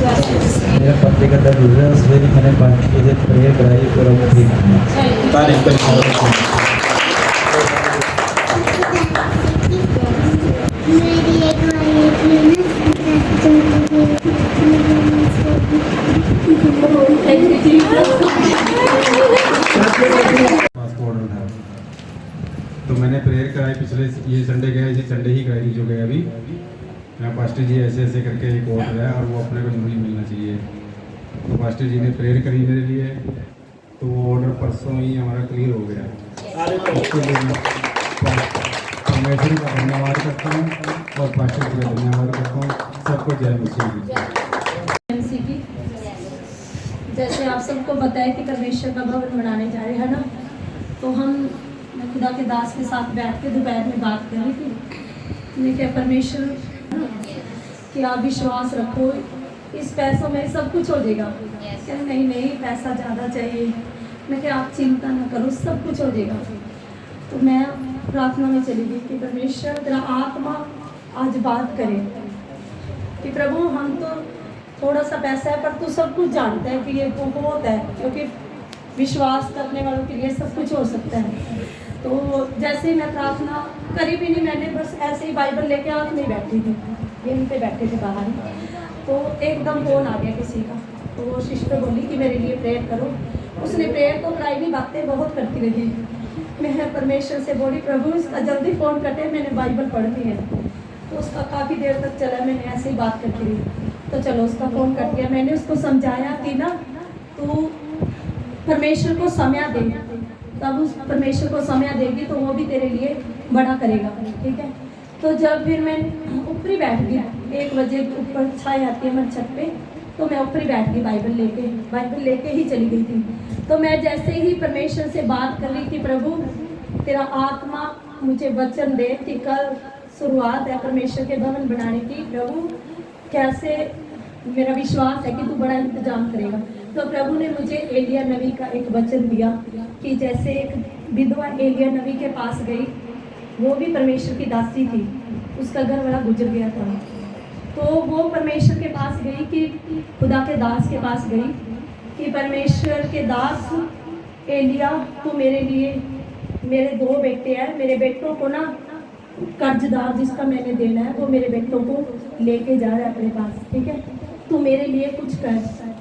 मेरा पत्ते का दर्द हो रहा है, उसमें मैंने 5 बजे प्रेयर कराई और अब ठीक है। तारीफ करें। ऑर्डर था तो मैंने प्रेयर कराई पिछले ये संडे गया, इसी संडे ही कराई जो गया अभी। मैं पास्टर जी ऐसे ऐसे करके एक ऑर्डर है और वो अपने को जरूरी मिलना चाहिए। तो पास्टर जी ने प्रेयर करी मेरे लिए, तो वो ऑर्डर परसों ही हमारा क्लियर हो गया। उसके लिए मैं परमेश्वर का धन्यवाद करता हूँ और पास्टर जी का धन्यवाद करता हूँ। सबको जय मसीह की। जैसे आप सबको पता है कि परमेश्वर का भवन बनाने जा रहे हैं ना, तो मैं खुदा के दास के साथ बैठ के दोपहर में बात कर रही थी। मैं क्या परमेश्वर कि आप विश्वास रखो, इस पैसों में सब कुछ हो जाएगा। क्या नहीं पैसा ज़्यादा चाहिए। मैं क्या आप चिंता ना करो, सब कुछ हो जाएगा। तो मैं प्रार्थना में चली गई कि परमेश्वर तेरा आत्मा आज बात करे कि प्रभु हम तो थोड़ा सा पैसा है पर तू सब कुछ जानता है कि ये बहुत है, क्योंकि विश्वास करने वालों के लिए सब कुछ हो सकता है। तो जैसे ही मैं प्रार्थना करी भी नहीं, मैंने बस ऐसे ही बाइबल लेके हाथ में बैठी थी, यहीं पे बैठे थे बाहर, तो एकदम फोन आ गया किसी का। तो वो सिस्टर बोली कि मेरे लिए प्रेयर करो। उसने प्रेयर तो कराई नहीं, बातें बहुत करती रही। मैं परमेश्वर से बोली प्रभु इसका जल्दी फ़ोन कटे, मैंने बाइबल पढ़नी है। तो उसका काफ़ी देर तक चला, मैंने ऐसे ही बात करती रही। तो चलो उसका फ़ोन कट गया। मैंने उसको समझाया कि ना तू परमेश्वर को समय दे, तब उस परमेश्वर को समय देगी तो वो भी तेरे लिए बड़ा करेगा, ठीक है। तो जब फिर मैं ऊपरी बैठ गई, 1 बजे ऊपर छाई आती है मेरे छत पे, तो मैं ऊपरी बैठ गई बाइबल लेके ही चली गई थी। तो मैं जैसे ही परमेश्वर से बात कर रही थी, प्रभु तेरा आत्मा मुझे वचन दे कि कल शुरुआत है परमेश्वर के भवन बनाने की। प्रभु कैसे मेरा विश्वास है कि तू बड़ा इंतजाम करेगा। तो प्रभु ने मुझे एलिया नबी का एक वचन दिया कि जैसे एक विधवा एलिया नबी के पास गई, वो भी परमेश्वर की दासी थी, उसका घर वाला गुजर गया था। तो वो परमेश्वर के पास गई कि खुदा के दास के पास गई कि परमेश्वर के दास एलिया तू मेरे लिए, मेरे 2 बेटे हैं, मेरे बेटों को ना कर्जदार जिसका मैंने देना है वो मेरे बेटों को लेके जा रहा है अपने पास, ठीक है। तू मेरे लिए कुछ कर।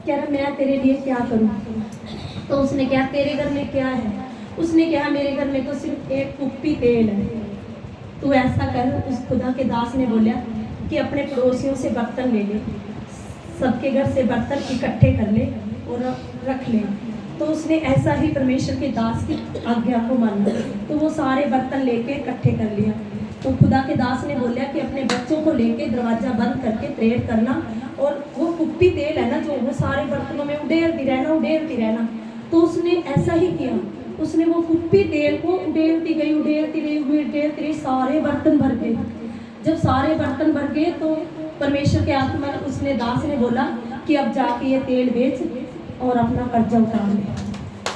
कह रहा मैं तेरे लिए क्या करूं। तो उसने कहा तेरे घर में क्या है। उसने कहा मेरे घर में तो सिर्फ एक कुप्पी तेल है। तू ऐसा कर, उस खुदा के दास ने बोला कि अपने पड़ोसियों से बर्तन ले ले, सबके घर से बर्तन इकट्ठे कर ले और रख ले। तो उसने ऐसा ही परमेश्वर के दास की आज्ञा को माना, तो वो सारे बर्तन लेके इकट्ठे कर लिया। तो खुदा के दास ने बोला कि अपने बच्चों को लेके दरवाज़ा बंद करके प्रेयर करना, और वो कुप्पी तेल है ना जो वो सारे बर्तनों में उड़ेलती रहना। तो उसने ऐसा ही किया, उसने वो कुप्पी तेल को उड़ेलती गई, सारे बर्तन भर गए। जब सारे बर्तन भर गए तो परमेश्वर के आत्मा ने, उसने दास ने बोला कि अब जाके ये तेल बेच और अपना कर्जा उतार ले।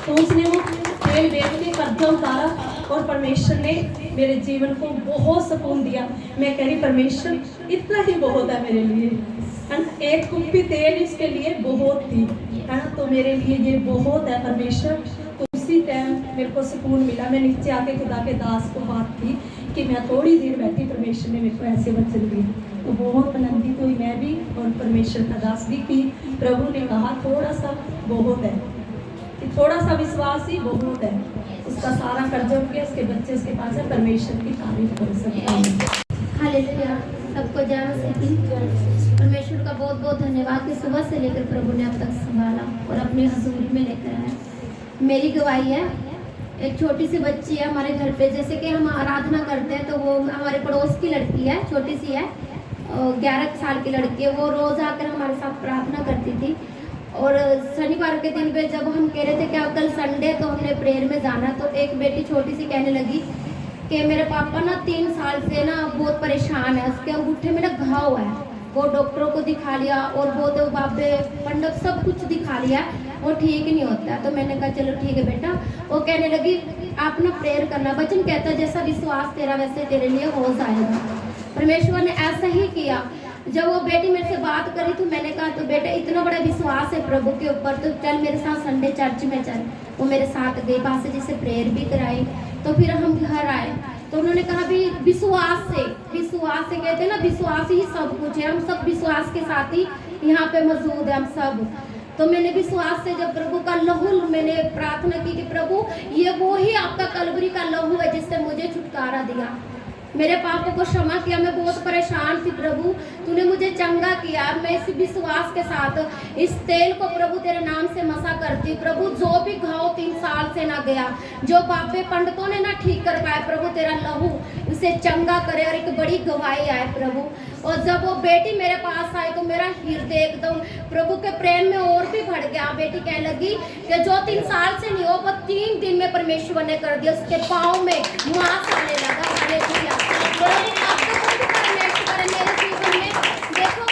तो उसने वो तेल बेच के कर्जा उतारा और परमेश्वर ने मेरे जीवन को बहुत सुकून दिया। मैं कह रही परमेश्वर इतना ही बहुत है मेरे लिए, है ना। एक कुप्पी तेल इसके लिए बहुत थी, है ना। तो मेरे लिए ये बहुत है परमेश्वर। तो उसी टाइम मेरे को सुकून मिला। मैं नीचे आके खुदा के दास को बात की कि मैं थोड़ी देर बैठी, परमेश्वर ने मेरे को ऐसे वचन दिए। तो बहुत आनंदित हुई मैं भी और परमेश्वर का दास भी कि प्रभु ने कहा थोड़ा सा बहुत है, कि थोड़ा सा विश्वास ही बहुत है। उसका सारा कर्जा उठ गया, उसके बच्चे उसके पास है। परमेश्वर की तारीफ कर सकता है। हालेलुया। सबको जय मसीह। परमेश्वर का बहुत बहुत धन्यवाद कि सुबह से लेकर प्रभु ने अब तक संभाला और अपनी हजूरी में लेकर आया। मेरी गवाही है, एक छोटी सी बच्ची है हमारे घर पे। जैसे कि हम आराधना करते हैं तो वो हमारे पड़ोस की लड़की है, छोटी सी है, 11 साल की लड़की है। वो रोज़ आकर हमारे साथ प्रार्थना करती थी। और शनिवार के दिन पे जब हम कह रहे थे कि कल संडे तो हमने प्रेयर में जाना, तो एक बेटी छोटी सी कहने लगी कि मेरे पापा ना 3 साल से ना बहुत परेशान है, उसके अंगूठे में ना घाव है। वो डॉक्टरों को दिखा लिया और बहुत बाबे पंडित सब कुछ दिखा लिया, वो ठीक नहीं होता। तो मैंने कहा चलो ठीक है बेटा। वो कहने लगी आप ना प्रेयर करना, वचन कहता है जैसा विश्वास तेरा वैसे तेरे लिए हो जाएगा। परमेश्वर ने ऐसा ही किया। जब वो बेटी मेरे से बात करी तो मैंने कहा तो बेटा इतना बड़ा विश्वास है प्रभु के ऊपर तो चल मेरे साथ संडे चर्च में चल। वो मेरे साथ गई, पास जी से प्रेयर भी कराई। तो फिर हम घर आए तो उन्होंने कहा भी विश्वास से कहते हैं ना, विश्वास ही सब कुछ है। हम सब विश्वास के साथ ही यहाँ पे मौजूद है हम सब। तो मैंने विश्वास से जब प्रभु का लहू मैंने प्रार्थना की कि प्रभु ये वो ही आपका कलवरी का लहू है जिससे मुझे छुटकारा दिया, मेरे पापों को क्षमा किया। मैं बहुत परेशान थी प्रभु, तूने मुझे चंगा किया। मैं इस विश्वास के साथ इस तेल को प्रभु तेरे नाम से मसा करती हूँ प्रभु। जो भी घाव 3 साल से ना गया, जो बापे पंडितों ने ना ठीक कर पाए, प्रभु तेरा लहू उसे चंगा करे और एक बड़ी गवाही आए प्रभु। और जब वो बेटी मेरे पास आई तो मेरा हृदय एकदम प्रभु के प्रेम में और भी बढ़ गया। बेटी कहने लगी कि जो 3 साल से नहीं हो वो 3 दिन में परमेश्वर ने कर दिया। उसके पाँव में मांस आने लगा। हालेलुया। देखो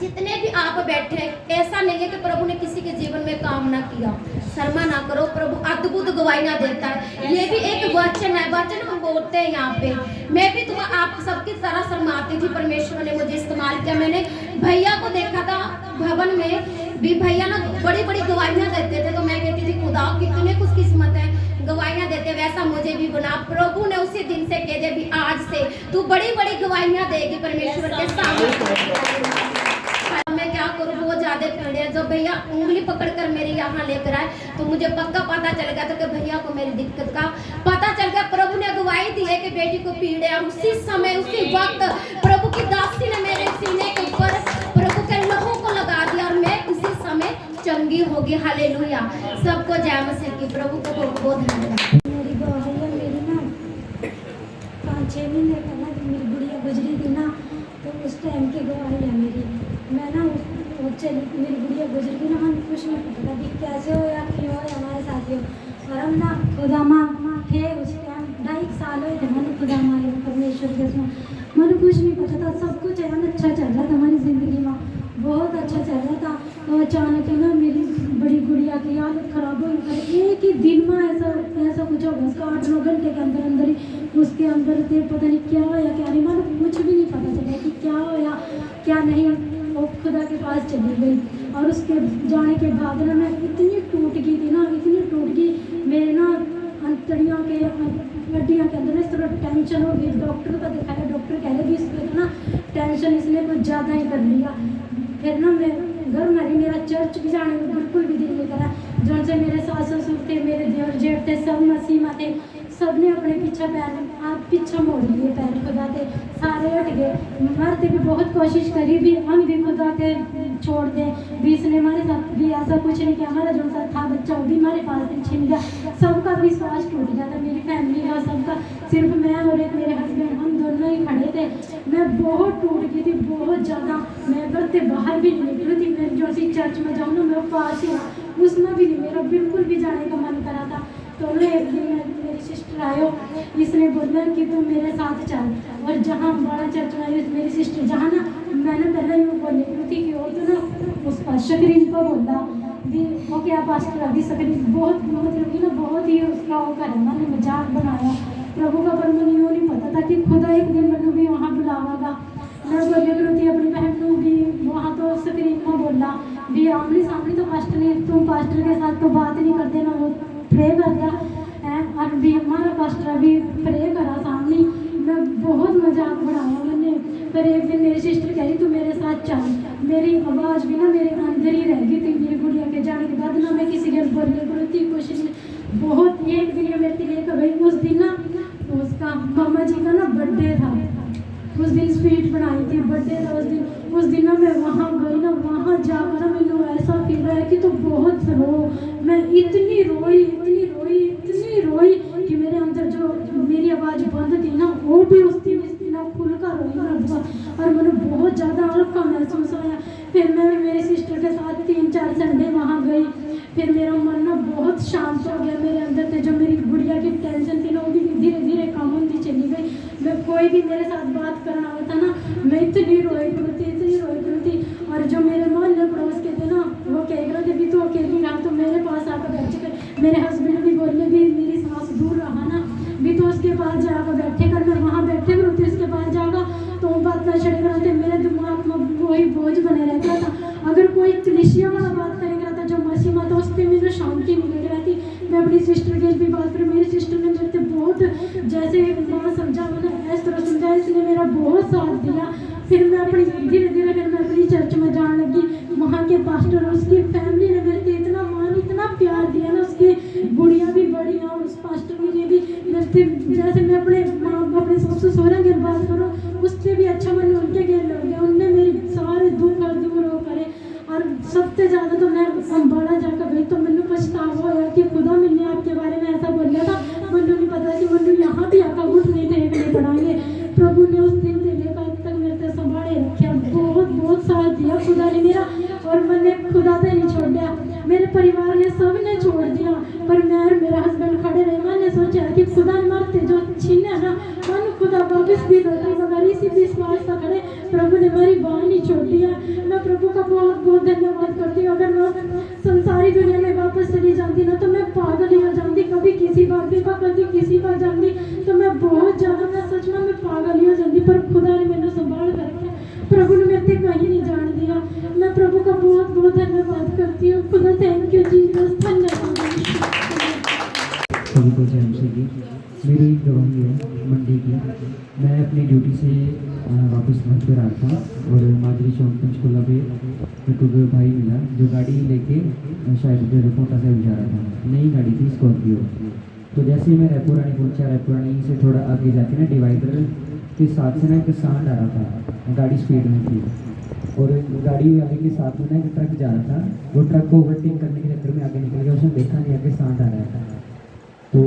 जितने भी आप बैठे, ऐसा नहीं है कि प्रभु ने किसी के जीवन में काम ना किया। शर्मा ना करो, प्रभु अद्भुत गवाहियां देता है। ये भी एक वचन है, वचन हम बोलते हैं यहाँ पे। मैं भी तुम आप सबकी तरह शर्माती थी, परमेश्वर ने मुझे इस्तेमाल किया। मैंने भैया को देखा था भवन में भी, भैया ना बड़ी बड़ी गवाहियां देते थे तो मैं कहती थी खुदा कितने खुशकिस्मत है, गवाहियां देते। वैसा मुझे भी बना। प्रभु ने उसी दिन से कह दिया भी आज से तू बड़ी बड़ी गवाहियां देगी परमेश्वर के सामने। मैं क्या करूं, बहुत ज्यादा पीड़े है। जब भैया उंगली पकड़कर मेरे यहाँ लेकर आए तो मुझे पक्का पता चल गया था कि भैया को मेरी दिक्कत का पता चल गया। प्रभु ने गवाही दी है कि बेटी को पीड़े है। उसी समय उसी वक्त प्रभु की दासी ने मेरे सीने के ऊपर प्रभु के लहू को लगा दिया और मैं उसी समय चंगी होगी। हालेलुया। सबको जय मसीह की। प्रभु को बहुत बहुत धन्यवाद। मेरी गवाही है, मेरी ना 5-6 महीने पहले जब मेरी गुड़िया गुजरी थी ना, तो उस टाइम की गवाही है मेरी। मैं ना वो चली, मेरी गुड़िया गुजर गई ना, हम कुछ नहीं पता कि कैसे हो या क्यों हो हमारे साथ हो। और हम ना खुदा माँ थे उस टाइम, 2.5 साल हुए थे मैंने खुदा माँ परमेश्वर के उसमें। मैंने कुछ नहीं पता था, सब कुछ है ना अच्छा चल रहा था हमारी ज़िंदगी में, बहुत अच्छा चल रहा था। तो अचानक ना मेरी बड़ी गुड़िया की हालत खराब हो। एक ही दिन में ऐसा कुछ होगा, उसका 8-9 घंटे के अंदर अंदर ही उसके अंदर थे पता नहीं क्या होया क्या नहीं, मतलब कुछ भी नहीं पता चला कि क्या होया क्या नहीं। वो खुदा के पास चली गई और उसके जाने के बाद ना मैं इतनी टूट गई थी ना, इतनी टूट गई। मेरे ना अंतड़ियों के हड्डियों के अंदर इस तरह टेंशन हो गई। डॉक्टर को दिखाया, डॉक्टर कह रहे कि इसको ना टेंशन इसने कुछ ज़्यादा ही कर लिया। फिर ना मैं घर में रही, मेरा चर्च भी जाने में बिल्कुल भी दिल नहीं करा। जो से मेरे सास ससुर थे, मेरे देवर जेठ थे, सब मसीमा थे, सब ने अपने पीछा मोड़ लिए पैर खुदा थे, सारे हट गए। मरते भी बहुत कोशिश करी भी, हम भी खुदा के छोड़ दें भी। इसने हमारे साथ भी ऐसा कुछ नहीं किया। हमारा जो सा था बच्चा वो भी हमारे पास छीन गया। सबका विश्वास टूट गया था, मेरी फैमिली का सबका। सिर्फ मैं और एक मेरे हस्बैंड, हम दोनों ही खड़े थे। मैं बहुत टूट गई थी, बहुत ज़्यादा। मैं घर से बाहर भी नहीं निकली थी। मैं जो सी चर्च में जाऊँ ना, मैं पास ही उसमें भी नहीं मेरा बिल्कुल भी जाने का मन करा था। तो मैं एक दिन मेरी सिस्टर आयो, इसने बोला कि तुम मेरे साथ चल। और जहाँ बड़ा चर्च में आई मेरी सिस्टर, जहाँ ना मैंने पहले यूँ बोली थी कि वो तो ना उस पर शक्रीन को बोला भी वो क्या पास्टर अभी सकरीन बहुत मतलब कि ना बहुत ही उसका वो करा, मैंने मजाक बनाया प्रभु का। पर मैंने यूँ नहीं पता था कि खुदा एक दिन मैंने भी वहाँ बुलावागा। मैं बोलिया करूँगी अपनी बहन को भी वहाँ तो स्क्रीन में बोला भी आमने सामने तो पास्टर नहीं, तुम पास्टर के साथ तो बात नहीं करते ना, वो प्रे कर दिया है। और भी हमारा पास्टर अभी प्रे करा सामने। मैं बहुत मजाक बनाया मैंने। पर एक दिन मेरी सिस्टर कह रही तू मेरे साथ चल। मेरी आवाज़ भी ना मेरे अंदर ही रह गई थी। मेरी गुड़िया के जाने के बाद ना मैं किसी के बोलने को थी कोशिश बहुत। एक दिन ये मेरे लिए कभी उस दिन ना उसका मामा जी का ना बर्थडे था, उस दिन स्वीट बनाई थी, बर्थडे था उस दिन ना मैं वहाँ गई ना, वहाँ जाकर मैंने ऐसा फील आया कि तो बहुत मैं इतनी रोई कि मेरे अंदर जो मेरी आवाज़ बंद थी ना वो भी उस दिन खुलकर रोई ना। और मैंने बहुत ज़्यादा हल्का महसूस होया। फिर मैं मेरी सिस्टर के साथ 3-4 संडे वहाँ गई। फिर मेरा मन ना बहुत शांत हो गया। मेरे अंदर से जो मेरी गुड़िया की टेंशन थी ना वो भी धीरे धीरे कम होती चली गई। मैं कोई भी मेरे साथ बात करना होता ना, मैं इतनी रोई थी। और जो मेरे मोहल्ले पड़ोस के थे ना वो कह रहे थे भी तो अकेली रहा, तो मेरे पास आकर बैठ कर मेरे हस्बैंड भी बोले भी मेरी सास दूर रहा ना भी तो उसके पास जाकर बैठे कर। मैं वहाँ बैठे भी होती उसके पास जाकर तो बात ना करेगा तो मेरे दिमाग में वही बोझ बने रहता था। अगर कोई कलिसिया वाला बात करेगा तो जो मसीह माँ तो उस पर मुझे शांति मिलेगी रहती। मैं अपनी सिस्टर की भी बात करूँ, मेरी सिस्टर ने मेरे से बहुत जैसे माँ समझा मैंने इस तरह समझा, इसने मेरा बहुत साथ दिया। फिर मैं अपनी धीरे धीरे फिर मैं अपनी चर्च में जाने लगी। वहाँ के पास्टर और उसकी फैमिली ने मेरे को इतना मान इतना प्यार दिया ना, उसकी गुड़िया भी बड़ी है और उस पास्टर के लिए भी मेरे से जैसे मैं अपने माँ अपने ससुर सहुरे की बात करूँ उससे भी अच्छा मैंने उनके गेल लग गया। उनने मेरे सारे दुख और दूर हो करे। और सबसे ज़्यादा तो मैं अम्बाला जाकर गई तो मैंने पछतावा होया कि खुदा मैंने आपके बारे में ऐसा बोला था। मैंने नहीं पता कि मैंने यहाँ भी आकर उठ नहीं टेकने पड़ाएंगे। प्रभु ने उस दिन से लेकर अब तक मेरे से संभाले रखा, बहुत साथ दिया खुदा ने मेरा। और मैंने खुदा से नहीं छोड़ दिया, मेरे परिवार ने सब ने छोड़ दिया पर मैं और मेरा हस्बैंड खड़े रहे। मैंने सोचा कि खुदा ने मारते जो छीने ना मन खुदा वापस भी लौटे, मगर इसी विश्वास से खड़े प्रभु ने मेरी बात नहीं छोड़ी है। मैं प्रभु का बहुत बहुत धन्यवाद करती हूँ। अगर मैं संसारी दुनिया में वापस चली जाती ना तो मैं पागल ही हो जाती, कभी किसी बात पे कभी किसी बात जाती तो मैं बहुत ज़्यादा मैं सच में मैं पागल ही हो जाती। पर खुदा ने मैंने संभाल कर रखा, प्रभु ने मेरे कहीं नहीं जान दिया। मैं प्रभु का बहुत बहुत धन्यवाद करती हूँ। खुदा थैंक यू जीसस, धन्यवाद। सभी को जय मसीह की। मेरी एक गवाही है मंडी की। मैं अपनी ड्यूटी से वापस घर पर आ रहा था और माजरी चौक पंचकुला पे मेरे को कोई भाई मिला जो गाड़ी लेके शायद रेपोटा से जा रहा था। नई गाड़ी थी स्कॉर्पियो। तो जैसे ही मैं रेपोरानी पहुंचा, रेपोरानी से थोड़ा आगे जाके ना डिवाइडर के साथ से ना एक सांड आ रहा था, गाड़ी स्पीड में थी और गाड़ी वाले के साथ में ना एक ट्रक जा रहा था। वो ट्रक को ओवरटेक करने के चक्कर में आगे निकल गया। उसने देखा नहीं आगे सांड आ रहा था तो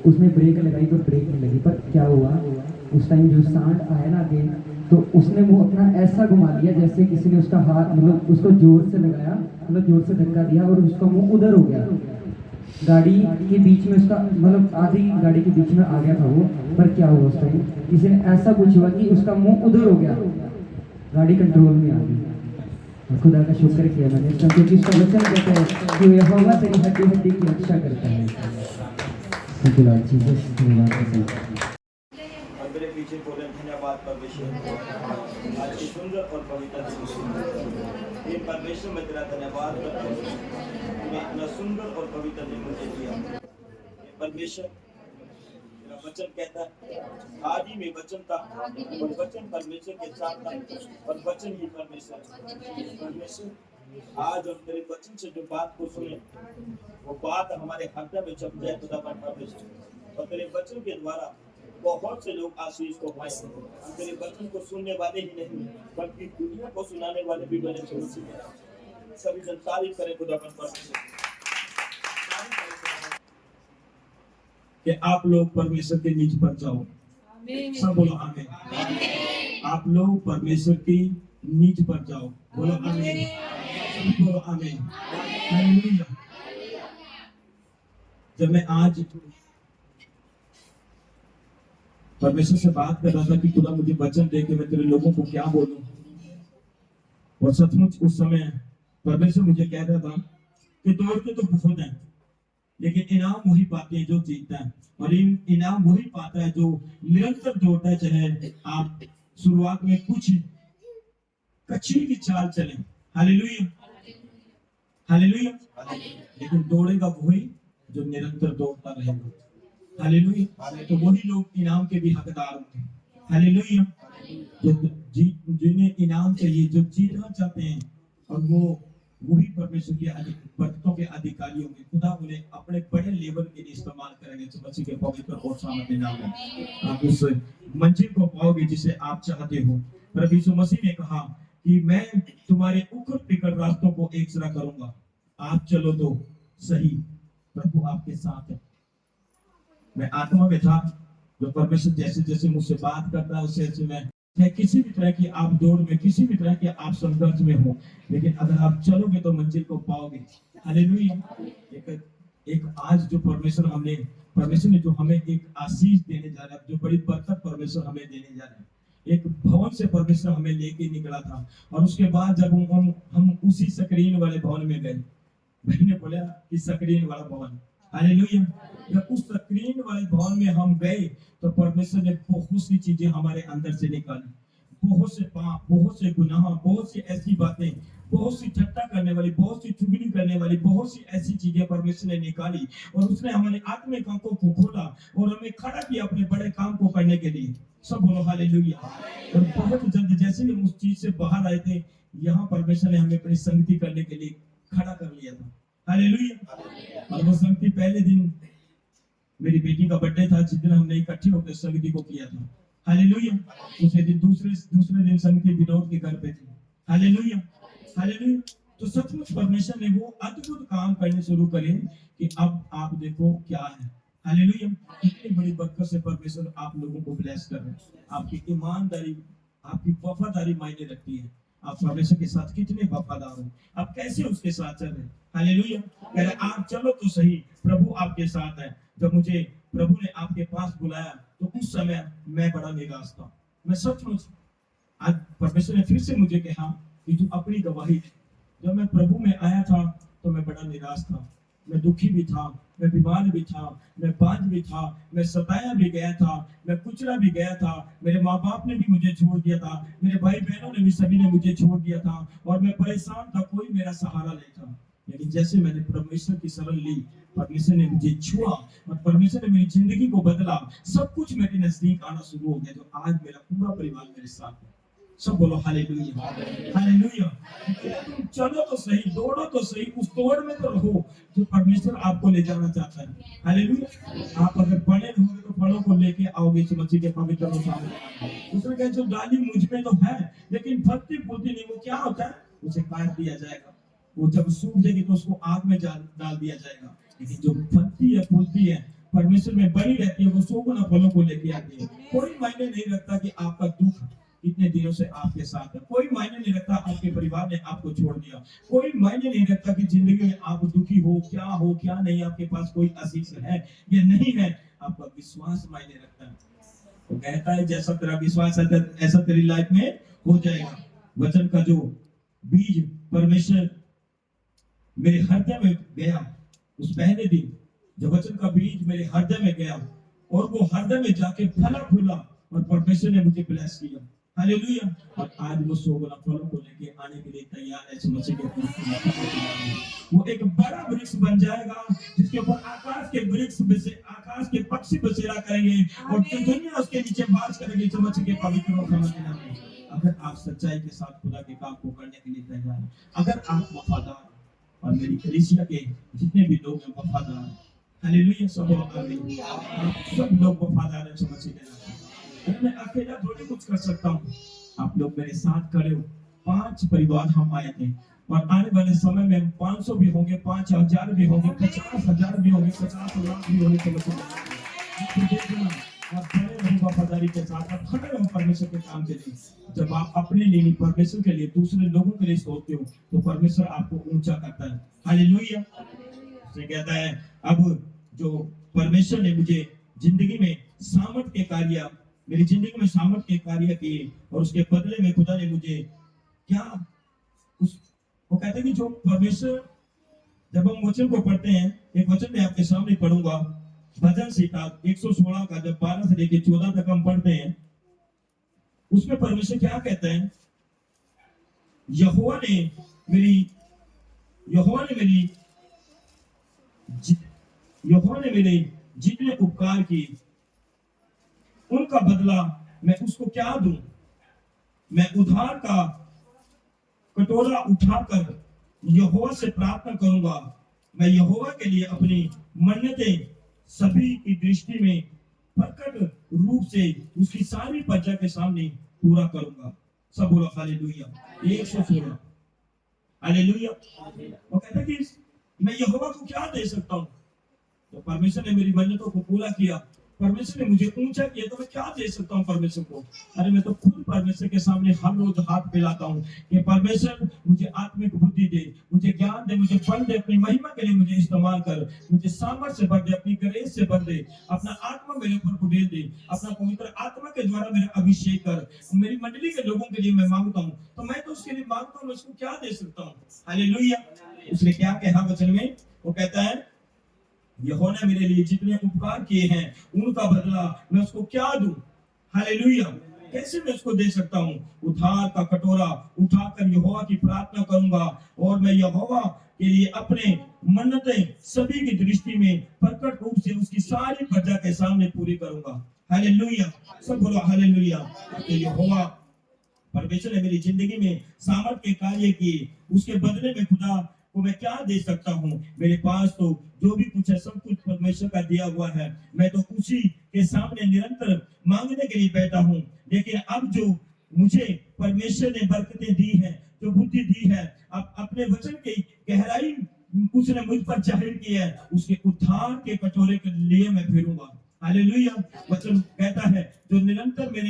उसने ब्रेक लगाई पर ब्रेक नहीं लगी। पर क्या हुआ उस टाइम जो सांड आया ना आगे तो उसने मुंह अपना ऐसा घुमा लिया जैसे किसी ने उसका हाथ मतलब उसको जोर से लगाया, मतलब जोर से धक्का दिया और उसका मुंह उधर हो गया। गाड़ी के बीच में उसका मतलब आधी गाड़ी के बीच में आ गया था वो। पर क्या हुआ उस टाइम किसी ने ऐसा कुछ हुआ कि उसका मुंह उधर हो गया, गाड़ी कंट्रोल में आ गई। खुदा का शुक्र किया मैंने क्योंकि उसका वचन कहता है कि यहोवा तेरी हड्डी हड्डी की रक्षा करता है। धन्यवाद जीसस, धन्यवाद। और मेरे पीछे बोले धन्यवाद परमेश्वर आज की सुंदर और पवित्र दिन। ये परमेश्वर मैं तेरा धन्यवाद करता हूँ, मैं इतना सुंदर और पवित्र दिन मुझे दिया। ये परमेश्वर तेरा वचन कहता है आदि में वचन था और वचन परमेश्वर के साथ था और वचन ही परमेश्वर। आज हम तेरे वचन से जो बात को सुने वो बात हमारे हृदय में जम जाए खुदा परमेश्वर। और तेरे वचन के द्वारा बहुत से लोग आशीष को पाए। हम तेरे वचन को सुनने वाले ही नहीं बल्कि दुनिया को सुनाने वाले भी बने। सभी जन तारीफ करें खुदा परमेश्वर कि आप लोग परमेश्वर के नीच पर जाओ। सब बोलो आमीन। आप लोग परमेश्वर की नीच पर जाओ। बोलो आमीन, बोलो आमीन। हालेलुया। जब मैं आज परमेश्वर से बात कर रहा था कि खुदा मुझे वचन दे के मैं तेरे लोगों को क्या बोलूं, और सचमुच उस समय परमेश्वर मुझे कह रहा था कि दौड़ते तो बहुत हैं लेकिन इनाम वही पाते हैं जो जीतता है। और इनाम वही पाता है जो निरंतर दौड़ता है, चाहे आप शुरुआत में कुछ कच्ची की चाल चले। Hallelujah, hallelujah. लेकिन दौड़ेगा वही जो निरंतर दौड़ता रहेगा। हालेलुया। तो वही लोग इनाम के भी हकदार होंगे। हालेलुया। जिन्हें इनाम चाहिए, जो जीतना चाहते हैं, और वो वही परमेश्वर के बरकतों के अधिकारी होंगे। खुदा उन्हें अपने बड़े लेवल के लिए इस्तेमाल करेंगे। तो मसीह के पवित्र और सामर्थ्य नाम में आप उस मंजिल को पाओगे जिसे आप चाहते हो। प्रभु यीशु मसीह ने कहा कि मैं तुम्हारे उखड़ पिकड़ रास्तों को एक सरा करूंगा, आप चलो तो सही, प्रभु आपके साथ है। मैं आत्मा में था, जो परमेश्वर जैसे जैसे मुझसे बात करता है उससे ऐसे मैं किसी भी तरह की आप दौड़ में, किसी भी तरह के आप संघर्ष में हो, लेकिन अगर आप चलोगे तो मंजिल को पाओगे। हालेलुया। एक आज जो परमेश्वर ने जो हमें एक आशीष देने जा रहा है, जो बड़ी बरकत परमेश्वर हमें देने जा रहा है। एक भवन से परमेश्वर हमें लेके निकला था और उसके बाद जब हम उसी स्क्रीन वाले भवन में गए, मैंने बोला कि स्क्रीन वाला भवन, हालेलुया। जब उस स्क्रीन वाले भवन में हम गए तो परमेश्वर ने बहुत सी चीजें हमारे अंदर से निकाली। बहुत से पाप, बहुत से गुनाह, बहुत सी ऐसी बातें, बहुत सी ठट्टा करने वाली, बहुत सी चुगली करने वाली, बहुत सी ऐसी चीजें परमेश्वर ने निकाली और उसने हमारे आत्मिक आंखों को खोला और हमें खड़ा किया अपने बड़े काम को करने के लिए। सब बोलो हालेलुया। और बहुत जल्द जैसे ही हम उस चीज से बाहर आए थे, यहाँ परमेश्वर ने हमें अपनी संगति करने के लिए खड़ा कर लिया था। हालेलुया। और वो संगति पहले दिन मेरी बेटी का बर्थडे था, जिस दिन हमने इकट्ठे होकर संगति को किया था। हालेलुया। उसे दिन दूसरे दिन संगति विनोद के घर पे थी। Hallelujah, hallelujah. तो सचमुच परमेश्वर ने वो अद्भुत काम करने शुरू करे कि अब आप देखो क्या है। हालेलुया। इतनी बड़ी बरकत से परमेश्वर आप लोगों को ब्लेस कर रहे हैं। आपकी ईमानदारी, आपकी वफादारी मायने रखती है। आप परमेश्वर के साथ कितने वफादार हो, आप कैसे उसके साथ चल रहे हैं। हालेलुया। कह रहे आप चलो तो सही, प्रभु आपके साथ है। जब मुझे प्रभु ने आपके पास बुलाया तो उस समय मैं बड़ा निराश था। मैं सचमुच, आज परमेश्वर ने फिर से मुझे कहा कि तू अपनी गवाही दे। जब मैं प्रभु में आया था तो मैं बड़ा निराश था, मैं दुखी भी था, मैं बीमार भी था, मैं बांझ भी था, मैं सताया भी गया था, मैं कुचला भी गया था। मेरे माँ बाप ने भी मुझे छोड़ दिया था, मेरे भाई बहनों ने भी, सभी ने मुझे छोड़ दिया था और मैं परेशान था, कोई मेरा सहारा नहीं था। लेकिन जैसे मैंने परमेश्वर की शरण ली, परमेश्वर ने मुझे छुआ और परमेश्वर ने मेरी जिंदगी को बदला। सब कुछ मेरे नजदीक आना शुरू हो गया। तो आज मेरा पूरा परिवार मेरे साथ है। सब बोलो हालेलुया, हालेलुया। तुम चलो तो सही, दौड़ो तो सही, उस दौड़ में तो रहो जो परमेश्वर आपको ले जाना चाहता है। हालेलुया। आप अगर बने रहोगे तो फलों को लेके आओगे मसीह के पवित्र और सामने। उसने कहा जो डाली मुझ में तो है, लेकिन फलती फूलती नहीं, वो क्या होता है, उसे काट दिया जाएगा। वो जब सूख जाएगी तो उसको आग में डाल दिया जाएगा। लेकिन जो फलती है, फूलती है, परमेश्वर में बनी रहती है, वो 100 गुना फलों को लेके आती है। कोई मायने नहीं रखता कि आपका दुख इतने दिनों से आपके साथ है, कोई मायने नहीं रखता आपके परिवार ने आपको छोड़ दिया, कोई मायने नहीं रखता कि जिंदगी में आप दुखी हो, क्या नहीं, आपके पास कोई आशीष है या नहीं है। आपका विश्वास मायने रखता है। वो कहता है जैसा तेरा विश्वास है ऐसा तेरी लाइफ में हो जाएगा। वचन का जो बीज परमेश्वर मेरे हृदय में गया, उस पहले दिन जब वचन का बीज मेरे हृदय में गया और वो हृदय में जाके फला फूला और परमेश्वर ने मुझे ब्लेस किया। हालेलुया। और आज वो 100 गुना फलों को लेके आने के लिए तैयार है मसीह के। वो एक बड़ा वृक्ष बन जाएगा जिसके ऊपर आकाश के वृक्ष में से आकाश के पक्षी बसेरा करेंगे और दुनिया उसके नीचे वास करेंगे मसीह के पवित्र और समझने में। अगर आप सच्चाई के साथ खुदा के काम को करने के लिए तैयार हैं, अगर आप वफादार, और मेरी कलीसिया के जितने भी लोग हैं वफादार, हालेलुया, सब लोग वफादार हैं मसीह के नाम। मैं अकेला थोड़ी कुछ कर सकता हूँ, आप लोग मेरे साथ खड़े हो। 5 परिवार हम आए थे और आने वाले समय में 500 भी होंगे, 5000 भी होंगे, 50,000 भी होंगे, 50 लाख भी होंगे। आप खड़े रहो वफादारी के साथ, आप खड़े रहो परमेश्वर के काम के लिए। जब आप अपने लिए नहीं, परमेश्वर के लिए, दूसरे लोगों के लिए सोचते हो तो परमेश्वर आपको ऊंचा करता है। हालेलुया। से कहता है अब जो परमेश्वर ने मुझे जिंदगी में सामर्थ के कार्य, मेरी जिंदगी में सामर्थ के कार्य किए और उसके बदले में खुदा ने मुझे क्या, वो कहते हैं कि जो परमेश्वर, जब हम वचन को पढ़ते हैं, एक वचन मैं आपके सामने पढ़ूंगा, भजन संहिता 116 का जब 12 से लेकर 14 तक हम पढ़ते हैं, उसमें परमेश्वर क्या कहते हैं, यहोवा ने मेरे जितने उपकार किए उनका बदला मैं उसको क्या दूं। मैं उधार का कटोरा उठाकर यहोवा से प्रार्थना करूंगा। मैं यहोवा के लिए अपनी मन्नतें सभी की दृष्टि में प्रकट रूप से उसकी सारी प्रजा के सामने पूरा करूंगा। सब बोलो हालेलुया। 116 हालेलुया। वो कहता है कि मैं यहोवा को क्या दे सकता हूं। तो परमेश्वर ने मेरी मन्नतों को पूरा किया, परमेश्वर ने मुझे ऊंचा किया, तो मैं क्या दे सकता हूँ परमेश्वर को। अरे मैं तो खुद परमेश्वर के सामने हर रोज हाथ फैलाता हूँ कि परमेश्वर मुझे आत्मिक बुद्धि दे, मुझे ज्ञान दे, मुझे बल दे, अपनी महिमा के लिए मुझे इस्तेमाल कर, मुझे सामर्थ्य से भर दे, अपनी ग्रेस से भर दे, अपना आत्मा मेरे ऊपर उड़ेल दे, अपना पवित्र आत्मा के द्वारा मेरा अभिषेक कर। मेरी मंडली के लोगों के लिए मैं मांगता हूँ, तो मैं तो उसके लिए मांगता हूँ, मैं उसको क्या दे सकता हूँ। हालेलुया। उसने क्या कहा वचन में, वो कहता है यहोवा ने मेरे लिए जितने उपकार किए हैं उनका बदला मैं उसको क्या दूं। हालेलुया। कैसे मैं उसको दे सकता हूँ? उधार का कटोरा उठाकर यहोवा की प्रार्थना करूंगा और मैं यहोवा के लिए अपने मन्नतें सभी की दृष्टि में प्रकट रूप से उसकी सारी प्रजा के सामने पूरी करूंगा। हालेलुया, सब बोलो हालेलुया। तो यहोवा परमेश्वर ने मेरी जिंदगी में सामर्थ के कार्य किए, उसके बदले में खुदा को मैं क्या दे सकता हूँ? मेरे पास तो जो भी कुछ है सब कुछ परमेश्वर का दिया हुआ है। मैं तो उसी के सामने निरंतर मांगने के लिए बैठा हूँ। लेकिन अब जो मुझे परमेश्वर ने बरकतें दी है, जो बुद्धि दी है, अब अपने वचन की गहराई उसने मुझ पर जाहिर की है, उसके उद्धार के कटोरे के लिए मैं फिरूंगा। हालेलुया। वचन कहता है जो निरंतर मेरे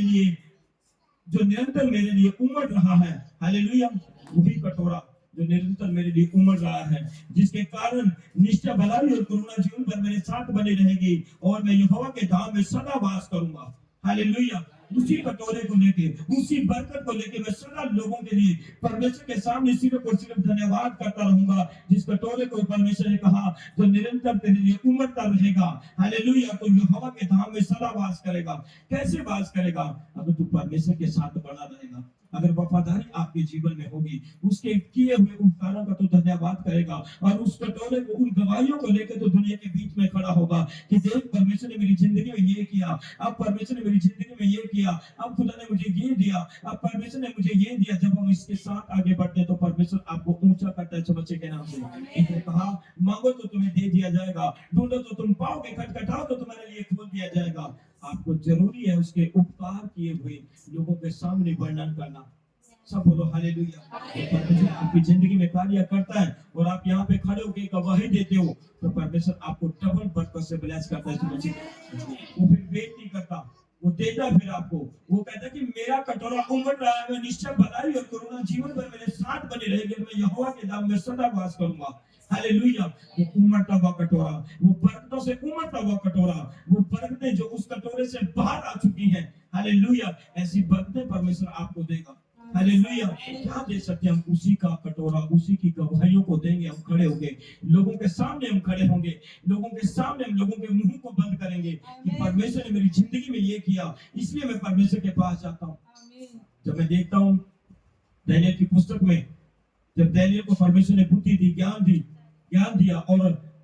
लिए उमड़ रहा है, हालेलुया, वही कटोरा जो निरंतर मेरे लिए उमड़ रहा है, जिसके कारण निष्ठा, भलाई और करुणा जीवन भर मेरे साथ बनी रहेगी और मैं यहोवा के धाम में सदा वास करूंगा। हालेलुया। उसी कटोरे को लेके, उसी बरकत को लेके मैं सदा लोगों के लिए परमेश्वर के सामने सिर्फ और सिर्फ धन्यवाद करता रहूंगा। जिस कटोरे को परमेश्वर ने कहा जो निरंतर तेरे लिए उमड़ता रहेगा, हालेलुया, तो यहोवा के धाम में सदा वास करेगा। कैसे वास करेगा? अगर तू परमेश्वर के साथ बना रहेगा, अगर वफादारी आपके जीवन में होगी, उसके किए हुए उपकारों का तो धन्यवाद करेगा और उस कटोरे को, उन गवाहियों को लेकर तो दुनिया के बीच में खड़ा होगा कि देख परमेश्वर ने मेरी जिंदगी में ये किया, अब परमेश्वर ने मेरी जिंदगी में ये किया, अब खुदा ने मुझे ये दिया, अब परमेश्वर ने मुझे ये दिया। जब हम इसके साथ आगे बढ़ते हैं तो परमेश्वर आपको ऊंचा करता है बच्चे के नाम से। इसने कहा मांगो तो तुम्हें दे दिया जाएगा, ढूंढो तो तुम पाओगे, खटखटाओ तो तुम्हारे लिए खोल दिया जाएगा। आपको जरूरी है उसके उपकार किए हुए लोगों के सामने वर्णन करना। सब बोलो हालेलुया। परमेश्वर आपकी जिंदगी में कार्य करता है और आप यहाँ पे खड़े होकर गवाही देते हो तो परमेश्वर आपको डबल बरकत से ब्लेस करता है। वो फिर वेट नहीं करता, वो देता फिर आपको। वो कहता है कि मेरा कटोरा उमड़ रहा है, मैं निश्चय भलाई और करुणा जीवन भर मेरे साथ बनी रहेगी, मैं यहोवा के धाम में सदा वास करूंगा। हालेलुया। वो उमड़ता हुआ कटोरा, वो बरकतों से उमड़ता हुआ कटोरा, वो बरकतें जो उस कटोरे से बाहर आ चुकी हैं, हालेलुया, ऐसी बरकतें परमेश्वर आपको देगा। हालेलुया। क्या दे सकते हैं हम? उसी का कटोरा, उसी की गवाहियों को देंगे। हम खड़े होंगे, लोगों के सामने हम खड़े होंगे, लोगों के सामने हम लोगों के मुंह को बंद करेंगे कि परमेश्वर ने मेरी जिंदगी में ये किया, इसलिए मैं परमेश्वर के पास जाता हूँ। जब मैं देखता हूँ दानियेल की पुस्तक में, जब दानियेल को परमेश्वर ने बुद्धि दी, ज्ञान दिया और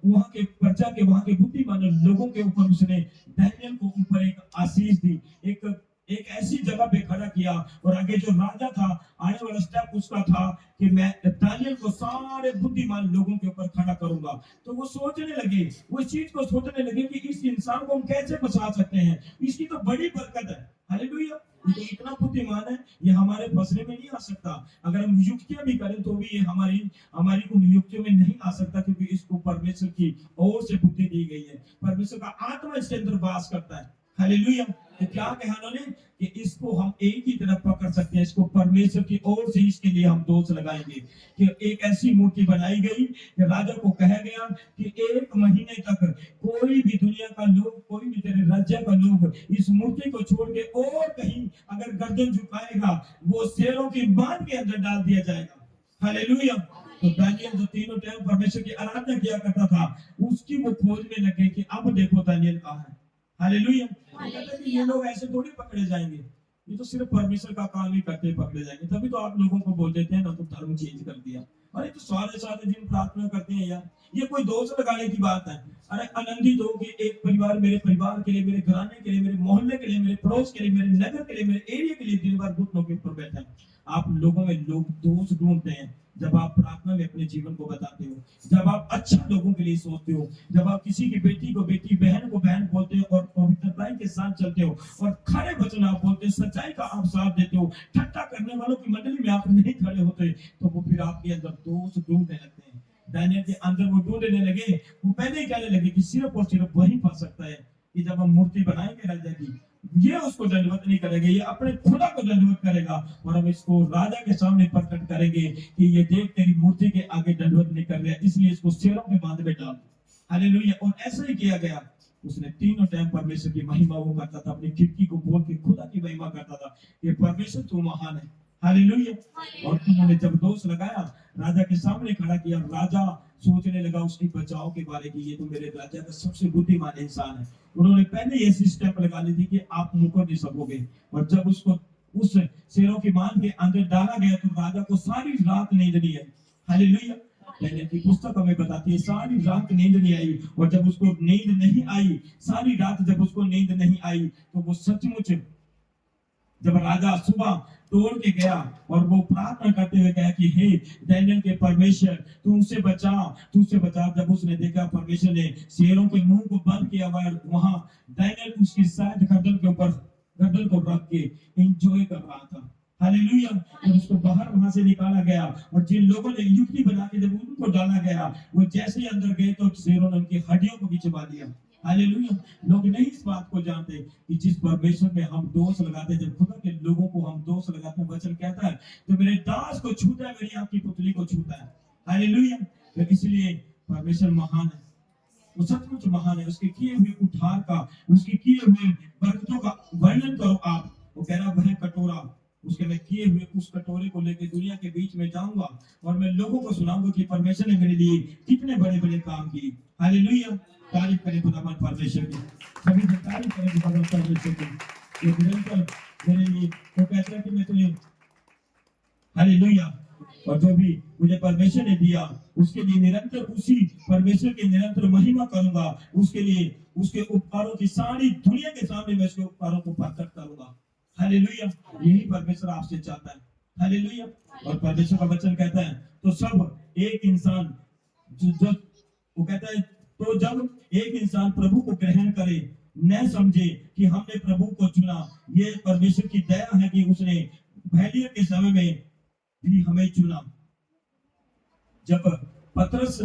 वहां के प्रजा के, वहां के बुद्धिमान लोगों के ऊपर उसने दानियेल को ऊपर एक आशीष दी, एक ऐसी जगह पे खड़ा किया। और आगे जो राजा था, आने वाला स्टेप उसका था कि मैं दानियेल को सारे बुद्धिमान लोगों के ऊपर खड़ा करूंगा। तो वो सोचने लगे, वो इस चीज को सोचने लगे कि इस इंसान को हम कैसे बचा सकते हैं, इसकी तो बड़ी बरकत है। हालेलुया। ये इतना बुद्धिमान है, ये हमारे फसले में नहीं आ सकता। अगर हम युक्तियां भी करें तो भी ये हमारी उन युक्तियों में नहीं आ सकता, क्योंकि इसको परमेश्वर की ओर से बुद्धि दी गई है। परमेश्वर का आत्मा इसके अंदर वास करता है। हालेलुया। तो क्या कहा उन्होंने कि इसको हम एक ही तरफ पकड़ सकते हैं, इसको परमेश्वर की ओर से इसके लिए हम दोष लगाएंगे कि एक ऐसी मूर्ति बनाई गई कि राजा को कहा गया कि 1 महीने तक कोई भी दुनिया का लोग, कोई भी तेरे राज्य का लोग इस मूर्ति को छोड़ के और कहीं अगर गर्दन झुकाएगा वो शेरों की बांध के अंदर डाल दिया जाएगा। हालेलुया। तो दानियेल जो तीनों टाइम परमेश्वर की आराधना किया करता था, उसकी वो खोज में लगे कि अब देखो दानियेल कहाँ है। हालेलुया। कहते कि ये लोग ऐसे थोड़ी पकड़े जाएंगे, ये तो सिर्फ परमेश्वर का काम ही करते पकड़े जाएंगे। तभी तो आप लोगों को बोल देते हैं ना, तो धर्म चेंज कर दिया। अरे तो सारे दिन प्रार्थना करते हैं यार, ये कोई दोष लगाने की बात है। अरे आनंदित हो कि एक परिवार, मेरे परिवार के लिए, मेरे घराने के लिए, मेरे मोहल्ले के लिए, मेरे पड़ोस के लिए, मेरे नगर के लिए, मेरे एरिया के लिए दिन भर घुटनों के ऊपर बैठे हैं। आप लोगों में लोग दोष ढूंढते हैं जब आप प्रार्थना में अपने जीवन को बताते हो, जब आप अच्छा लोगों के लिए सोचते हो, जब आप किसी की बेटी को बेटी, बहन को बहन बोलते हो और पवित्रता के साथ चलते हो और खरे वचन आप बोलते हो, सच्चाई का आप साथ देते हो, ठट्टा करने वालों की मंडली में आप नहीं खड़े होते, तो वो फिर आपके अंदर दोष ढूंढने लगते हैं। दानियेल के अंदर वो ढूंढने लगे, वो पहले ही कहने लगे कि सिर्फ और सिर्फ वही पा सकता है कि जब हम मूर्ति बनाएंगे राजा की, ये उसको दंडवत नहीं करेंगे, ये अपने खुदा को दंडवत करेगा और हम इसको राजा के सामने प्रकट करेंगे कि ये देख तेरी मूर्ति के आगे दंडवत नहीं कर रहा, इसलिए इसको शेरों के बांध में डाल। हालेलुया। और ऐसा ही किया गया। उसने तीनों टाइम परमेश्वर की महिमा वो करता था, अपनी खिड़की को खोल के खुदा की महिमा करता था कि परमेश्वर तू महान है, हालेलुया। और उन्होंने जब दोष लगाया, राजा के सामने खड़ा किया, राजा सोचने लगा उसके बचाव के बारे की, ये तो मेरे राजा का सबसे बुद्धिमान इंसान है। उन्होंने पहले ये स्टेप लगा ली थी कि आप मुकर नहीं सकोगे। और जब उसको उस शेरों की मान के अंदर डाला गया तो राजा को सारी रात नींद नहीं आई। हालेलुया। दानियेल की पुस्तक हमें बताती है सारी रात नींद नहीं आई। और जब उसको नींद नहीं आई, सारी रात जब उसको नींद नहीं आई, तो वो सचमुच जब राजा सुबह तोड़ के गया और वो प्रार्थना करते हुए कहा कि हे दानियेल के परमेश्वर, तू उसे बचा, तू उसे बचा। जब उसने देखा परमेश्वर ने शेरों के मुंह को बंद किया हुआ, वहां दानियेल उसकी शायद गर्दन को रख के एंजॉय कर रहा था। हालेलुया। जब उसको बाहर वहां से निकाला गया और जिन लोगों ने युक्ति बना के जब उनको डाला गया, वो जैसे ही अंदर गए तो शेरों ने उनकी हड्डियों को भी चबा दिया। हालेलुया। लोग नहीं इस बात को जानते कि जिस परमेश्वर में हम दोष लगाते हैं, जब खुदा के लोगों को हम दोष लगाते हैं, वचन कहता है तो मेरे दास को छूता है, मेरी आपकी पुतली को छूता है। हालेलुया। तो इसलिए परमेश्वर महान है, वो सचमुच महान है। उसके किए हुए उद्धार का, उसके किए हुए बरकतों का वर्णन करो आप। वो कह रहा वह कटोरा, उसके मैं किए हुए उस कटोरे को लेकर दुनिया के बीच में जाऊंगा और मैं लोगों को सुनाऊंगा कि परमेश्वर ने मेरे लिए कितने बड़े बड़े काम किए। हालेलुया। तारीफ करें खुदावन परमेश्वर की, सभी से तारीफ करें खुदावन परमेश्वर की। ये निरंतर मेरे लिए वो कहता है कि मैं तुझे, हालेलुया, और जो भी मुझे परमेश्वर ने दिया उसके लिए निरंतर उसी परमेश्वर की निरंतर महिमा करूंगा। उसके लिए उसके उपकारों की सारी दुनिया के सामने मैं उसके उपकारों को प्रकट करूंगा। हालेलुया। यही परमेश्वर आपसे चाहता है। हालेलुया। और परमेश्वर का वचन कहता है तो सब एक इंसान जो वो कहता है तो जब एक इंसान प्रभु को ग्रहण करे, न समझे कि हमने प्रभु को चुना, ये परमेश्वर की दया है कि उसने भैलियर के समय में भी हमें चुना। जब पतरस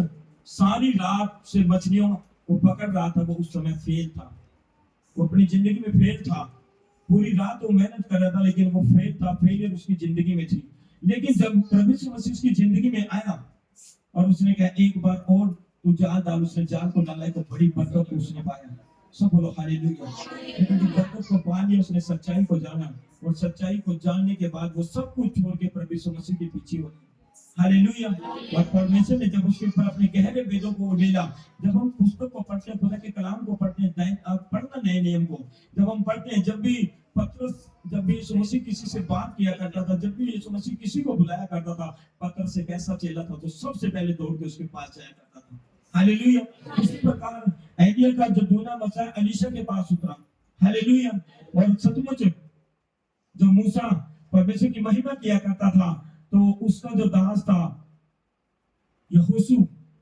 सारी रात से मछलियों को पकड़ रहा था, वो उस समय फेल था, वो अपनी जिंदगी में फेल था। पूरी रात वो मेहनत कर रहा था लेकिन वो फेल था, फेलियर उसकी जिंदगी में थी। लेकिन जब प्रभु यीशु मसीह उसकी जिंदगी में आया और उसने कहा एक बार और तू जाल डाल, उसने जाल को डाला तो बड़ी बरकत को उसने पाया। सब बोलो हालेलुया। लेकिन बरकत को पा लिया, उसने सच्चाई को जाना और सच्चाई को जानने के बाद वो सब कुछ छोड़ के प्रभु यीशु मसीह के पीछे हो गया। हालेलुया। और परमेश्वर ने जब उसके ऊपर अपने गहरे वेदों को उड़ेला, जब हम पुस्तक को पढ़ते हैं, खुदा के कलाम को पढ़ते हैं, पढ़ना नए नियम को जब हम पढ़ते हैं, जब भी पतरस, जब भी यीशु मसीह किसी से बात किया करता था, जब भी यीशु मसीह किसी को बुलाया करता था, पतरस से कैसा चेला था तो सबसे पहले दौड़ के उसके पास जाया करता था। हालेलुया। इसी प्रकार एलिया का जो दूना बचा एलीशा के पास उतरा। हालेलुया। और सचमुच जो मूसा परमेश्वर की महिमा किया करता था, तो उसका जो दास था यहोशू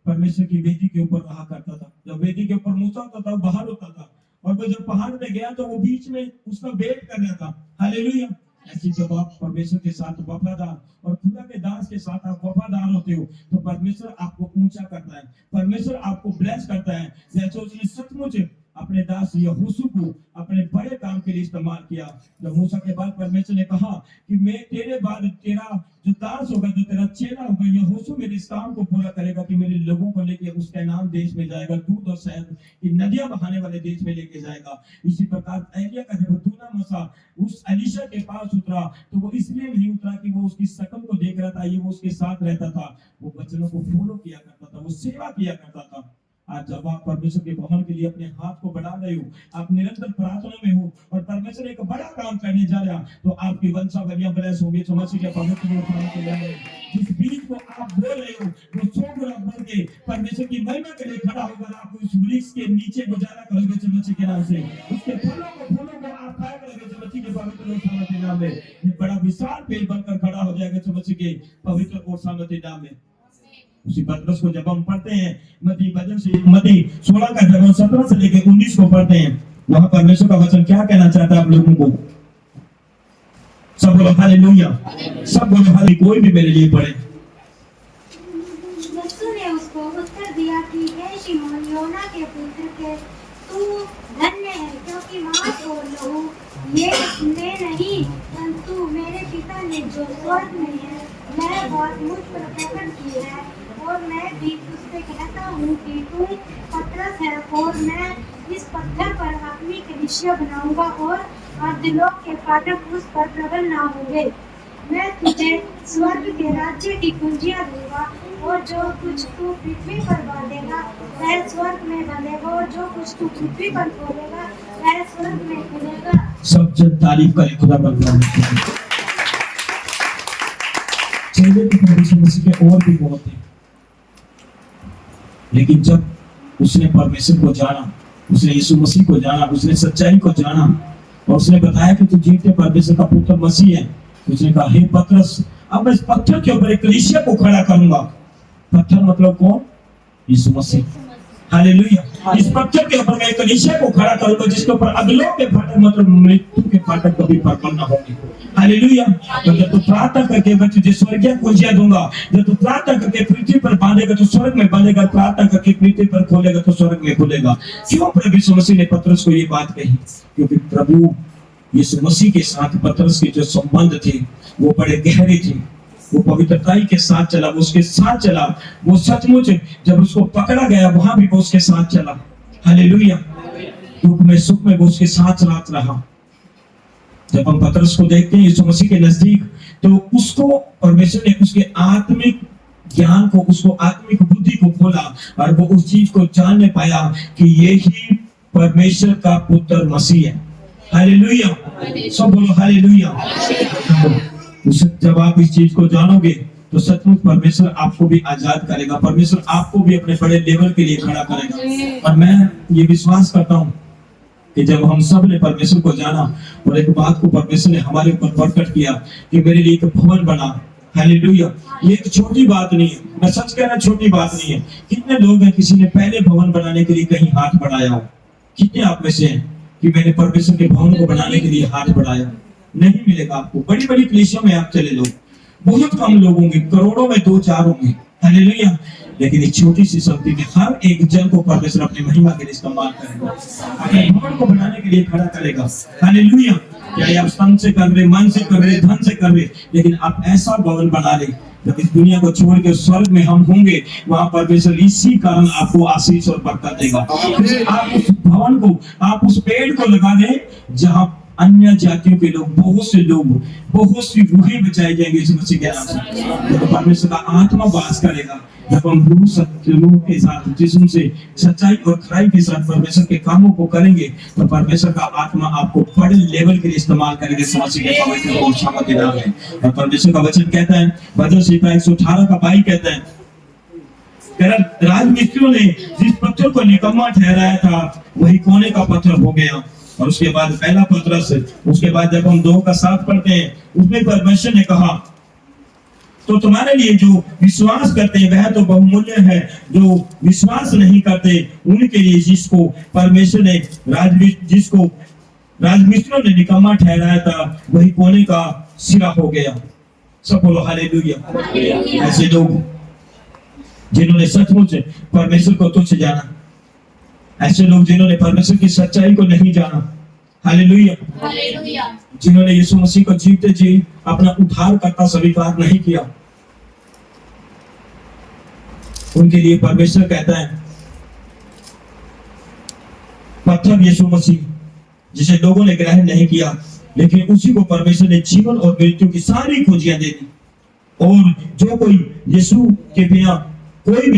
परमेश्वर की वेदी के ऊपर रहा करता था। जब वेदी के ऊपर मूसा होता था, बाहर होता था, और वो जब पहाड़ पे गया तो वो बीच में उसका वेट कर रहा था। हालेलुया। ऐसी जब आप परमेश्वर के साथ वफादार और खुदा के दास के साथ आप वफादार होते हो तो परमेश्वर आपको ऊंचा करता है, परमेश्वर आपको ब्लेस करता है। जैसे उसने सचमुच अपने दास यहोशू को अपने बड़े काम के लिए इस्तेमाल किया। जब मूसा के बाद परमेश्वर ने कहा कि मैं तेरे बाद तेरा जो दास होगा, जो तेरा चेला होगा यहोशू, मेरे इस काम को पूरा करेगा कि मेरे लोगों को लेके उसका नाम देश में जाएगा, दूध और शहद की नदियां बहाने वाले देश में लेके जाएगा। इसी प्रकार एलिया का जब दूना मसा उस एलीशा के पास उतरा तो वो इसलिए नहीं उतरा कि वो उसकी शकल को देख रहा था, ये वो उसके साथ रहता था, वो वचनों को फॉलो किया करता था, वो सेवा किया करता था। आज जब आप परमेश्वर के भवन के लिए अपने हाथ को बढ़ा रहे हो, आप निरंतर प्रार्थना में हो और परमेश्वर एक बड़ा काम करने जा रहा, तो आपकी वंशावलियां ब्लेस होंगी। तो मसीह के पवित्र नाम के लिए जिस बीज को आप बोल रहे हो वो 100 गुना बढ़ के परमेश्वर की महिमा के लिए खड़ा होकर आप उस वृक्ष के नीचे गुजारा करोगे तो मसीह के नाम से, उसके फलों को आप खाया करोगे तो मसीह के पवित्र नाम में। ये बड़ा विशाल पेड़ बनकर खड़ा हो जाएगा तो मसीह के पवित्र और सामर्थ्य नाम में। उसी पतरस को जब हम पढ़ते हैं मत्ती 16 का जब हम 17 से लेकर 19 को पढ़ते हैं, वहां परमेश्वर का वचन क्या कहना चाहता है आप लोगों को। सब बोलो हालेलुया, सब बोलो हालेलुया। कोई भी मेरे लिए पढ़े। यीशु ने उसको उत्तर दिया कि हे शिमोन योना के पुत्र के, तू धन्य है क्योंकि मांस और लहू ये नहीं, परंतु मेरे पिता ने जो स्वर्ग में है मैं बात मुझ पर प्रकट की है। और मैं भी तुझसे कहता हूँ कि तू पतरस है और मैं इस पत्थर पर अपनी कलीसिया बनाऊंगा और दिलों के फाटक उस पर प्रबल ना होंगे। मैं तुझे स्वर्ग के राज्य की कुंजियां दूंगा, और जो कुछ तू पृथ्वी पर बांधेगा वह स्वर्ग में बंधेगा, और जो कुछ तू पृथ्वी पर खोलेगा वह स्वर्ग में खुलेगा। सब जन तारीफ करें खुदा बंदा। चेले तो प्रभु यीशु मसीह के और भी बहुत थे, लेकिन जब उसने परमेश्वर को जाना, उसने यीशु मसीह को जाना, उसने सच्चाई को जाना, और उसने बताया कि तू जीते परमेश्वर का पुत्र मसीह है, उसने कहा हे पतरस, अब मैं इस पत्थर के ऊपर एक कलीसिया को खड़ा करूंगा। पत्थर मतलब कौन? यीशु मसीह। हालेलुया। इस पत्थर के ऊपर मैं एक कलीसिया को खड़ा करूंगा जिसके ऊपर अगलों के फाटक मतलब मृत्यु के फाटक कभी पर्पल ना होंगे। हालेलुया। तो जब तू प्रार्थना करके मैं तुझे स्वर्गीय कुंजियां दूंगा, जब तू प्रार्थना करके पृथ्वी पर बांधेगा तो स्वर्ग में बांधेगा, प्रार्थना करके पृथ्वी पर खोलेगा तो स्वर्ग में खुलेगा। क्यों प्रभु यीशु मसीह ने पतरस को ये बात कही? क्योंकि प्रभु यीशु मसीह के साथ पतरस के जो संबंध थे वो बड़े गहरे थे, वो पवित्रताई के साथ चला, वो उसके साथ चला, वो सचमुच जब उसको पकड़ा गया वहां भी वो उसके साथ चला। हालेलुया। दुख में सुख में वो उसके साथ रहा। जब हम पतरस को देखते हैं यीशु मसीह के नजदीक, तो उसको परमेश्वर ने उसके आत्मिक ज्ञान को, उसको आत्मिक बुद्धि को खोला, और वो उस चीज को जानने पाया कि ये ही परमेश्वर का पुत्र मसीह है। हालेलुया। सब बोलो हालेलुया। जब आप इस चीज को जानोगे तो सचमुच परमेश्वर आपको भी आजाद करेगा, परमेश्वर आपको भी अपने बड़े लेवल के लिए खड़ा करेगा। और मैं ये विश्वास करता हूँ कि जब हम सब ने परमेश्वर को जाना और एक बात को परमेश्वर ने हमारे ऊपर प्रकट किया कि मेरे लिए एक भवन बना। हालेलुया। ये एक छोटी बात नहीं है, मैं सच कह रहा छोटी बात नहीं है। कितने लोग हैं किसी ने पहले भवन बनाने के लिए कहीं हाथ बढ़ाया हो? कितने आप में से हैं कि मैंने परमेश्वर के भवन को बनाने के लिए हाथ बढ़ाया? नहीं मिलेगा आपको। बड़ी बड़ी कलीसियों में आप चले लो, बहुत कम लोग होंगे, करोड़ों में 2-4 होंगे। हालेलुया। लेकिन एक छोटी सी शक्ति में हर एक जन को परमेश्वर अपनी महिमा के लिए इस्तेमाल करेगा, अपने भवन को बनाने के लिए खड़ा करेगा। हालेलुया। चाहे आप तन से कर रहे, मन से कर रहे, धन से कर रहे, लेकिन आप ऐसा भवन बना ले जब इस दुनिया को छोड़ के स्वर्ग में हम होंगे, वहां परमेश्वर इसी कारण आपको आशीष और बरकत देगा। आप उस भवन को, आप उस पेड़ को लगा दें जहां अन्य जातियों के लोग, बहुत सी रूहें बचाई जाएंगी इस मसीह के नाम से। तो परमेश्वर का आत्मा वास करेगा जब हम रूह के साथ, जिस्म से, सच्चाई और खराई के साथ परमेश्वर के कामों को करेंगे, तो परमेश्वर का आत्मा आपको बड़े लेवल के लिए इस्तेमाल करेंगे इस मसीह के पवित्र और शामत नाम में। और परमेश्वर का वचन कहता है, भजन संहिता 118 का 22 कहता है, राजमिस्त्रियों ने जिस पत्थर को निकम्मा ठहराया था वही कोने का पत्थर हो गया। और उसके बाद पहला पतरस, उसके बाद जब हम 2:7 पढ़ते हैं, उसमें परमेश्वर ने कहा तो तुम्हारे लिए जो विश्वास करते हैं वह तो बहुमूल्य है, जो विश्वास नहीं करते उनके लिए जिसको परमेश्वर ने जिसको राजमिस्त्रियों ने निकम्मा ठहराया था वही कोने का सिरा हो गया। सब बोलो हालेलुया। ऐसे लोग जिन्होंने सचमुच परमेश्वर को तुच्छ जाना, ऐसे लोग जिन्होंने परमेश्वर की सच्चाई को नहीं जाना, हालेलुया, जिन्होंने यीशु मसीह को जीते जी अपना उद्धारकर्ता स्वीकार नहीं किया, उनके लिए परमेश्वर कहता है पत्थर यीशु मसीह, जिसे लोगों ने ग्रहण नहीं किया, लेकिन उसी को परमेश्वर ने जीवन और मृत्यु की सारी खोजियां दे दी। और जो कोई यीशु के बिना कोई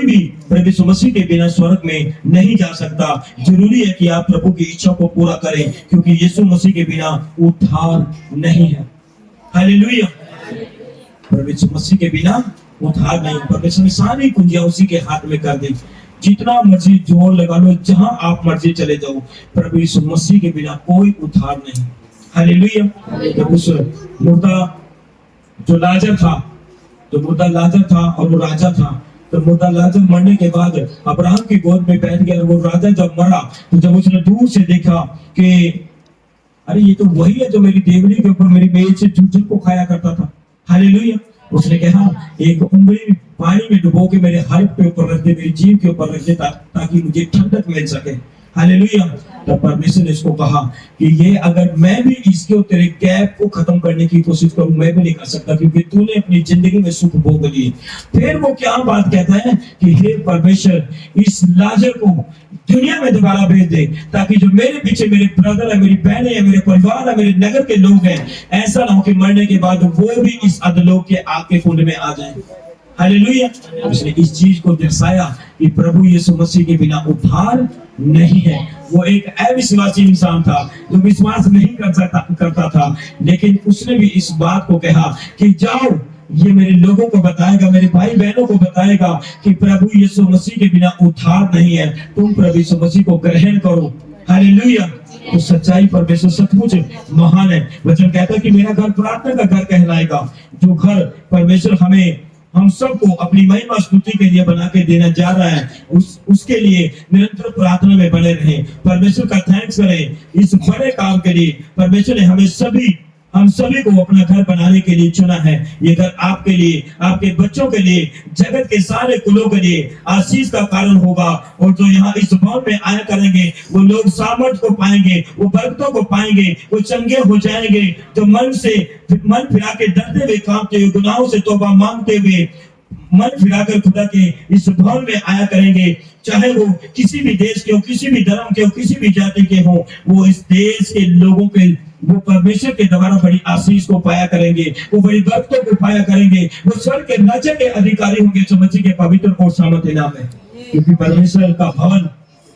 भी प्रभु यीशु मसीह के बिना स्वर्ग में नहीं जा सकता। जरूरी है कि आप प्रभु की इच्छा को पूरा करें, क्योंकि यीशु मसीह के बिना उद्धार नहीं है। हालेलुया। प्रभु यीशु मसीह के बिना उद्धार नहीं। परमेश्वर ने सारी कुंजियां उसी के हाथ में कर दी। जितना मर्जी जोर लगा लो, जहां आप मर्जी चले जाओ, प्रभु यीशु मसीह के बिना कोई उद्धार नहीं। हालेलुया। जब उस मुर्दा जो लाजर था और वो राजा था, तो मुर्दा लाजर मरने के बाद अब्राहम की गोद में बैठ गया। वो राजा जब मरा तो जब उसने दूर से देखा कि अरे ये तो वही है जो मेरी देवरी के ऊपर मेरी मेज से चूचन को खाया करता था। हालेलुया। उसने कहा एक उंगली पानी में डुबो के मेरे हाथ के ऊपर रख दे, मेरी जीभ के ऊपर रख दे, ताकि मुझे ठंडक मिल सके। हालेलुया। तो परमेश्वर ने इसको कहा कि ये अगर मैं भी इसके तेरे गैप को खत्म करने की कोशिश करूं, मैं भी नहीं कर सकता, क्योंकि तूने अपनी जिंदगी में सुख भोग लिए। फिर वो क्या बात कहता है कि हे परमेश्वर, इस लाजर को दुनिया में दोबारा भेज दे, ताकि जो मेरे पीछे मेरे ब्रदर है, मेरी बहनें हैं, मेरे परिवार है, मेरे नगर के लोग हैं, ऐसा ना हो कि मरने के बाद वो भी इस अधोलोक के आग के कुंड में आ जाए। हालेलुया। उसने इस चीज को दर्शाया कि प्रभु यीशु मसीह के बिना उद्धार नहीं है। वो एक अविश्वासी इंसान था जो विश्वास नहीं करता था, लेकिन उसने भी इस बात को कहा कि जाओ, ये मेरे लोगों को बताएगा, मेरे भाई बहनों को बताएगा कि प्रभु यीशु मसीह के बिना उद्धार नहीं है। तुम प्रभु यीशु मसीह को ग्रहण करो। हालेलुया। तो सच्चाई परमेश्वर सचमुच महान है। वचन कहता है कि मेरा घर प्रार्थना का घर कहलाएगा। जो घर परमेश्वर हम सबको अपनी महिमा स्तुति के लिए बना के देना जा रहा है, उसके लिए निरंतर प्रार्थना में बने रहें। परमेश्वर का थैंक्स करें इस बड़े काम के लिए। परमेश्वर ने हम सभी को अपना घर बनाने के लिए चुना है। ये घर आपके लिए, आपके बच्चों के लिए, जगत के सारे कुलों के लिए आशीष का कारण होगा। और जो यहाँ इस भवन में आया करेंगे, वो लोग सामर्थ को पाएंगे, वो बरकतों को पाएंगे, वो चंगे हो जाएंगे। जो मन फिरा के डरते हुए, कांपते हुए, गुनाहों से तौबा मांगते हुए मन फिराकर खुदा के इस भवन में आया करेंगे, चाहे वो किसी भी देश के हो, किसी भी धर्म के हो, किसी भी जाति के हो, वो इस देश के लोगों के, वो परमेश्वर के द्वारा बड़ी आशीष को पाया करेंगे, वो बड़ी बरकतों को पाया करेंगे। वो स्वर्ग के राज्य के अधिकारी होंगे जो मसीह के पवित्र और सामर्थ्य नाम है। क्योंकि परमेश्वर का भवन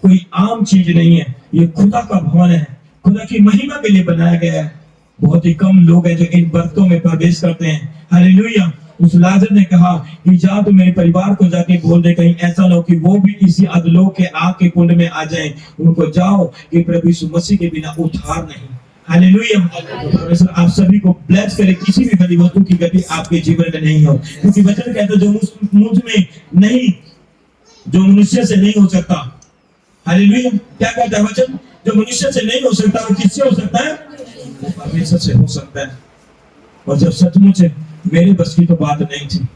कोई आम चीज नहीं है, ये खुदा का भवन है, खुदा की महिमा के लिए बनाया गया है। बहुत ही कम लोग हैं जो इन बरकतों में प्रवेश करते हैं। हालेलुया। उस लाजर ने कहा कि जा तो मेरे परिवार को जाके बोल दे, कहीं ऐसा ना हो कि वो भी इसी अधोलोक के आग के कुंड में आ जाएं। उनको जाओ कि प्रभु यीशु मसीह के बिना उद्धार नहीं। हालेलुया। परमेश्वर आप सभी को ब्लेस करे, किसी भी बड़ी वस्तु की गति आपके जीवन में नहीं हो। क्योंकि वचन कहता है जो मुझ में नहीं, जो मनुष्य से नहीं हो सकता। हालेलुया। क्या कहता है वचन? जो मनुष्य से नहीं हो सकता वो किससे हो सकता है? वो परमेश्वर से हो सकता है। और जब सचमुच मेरे बस की तो बात नहीं थी,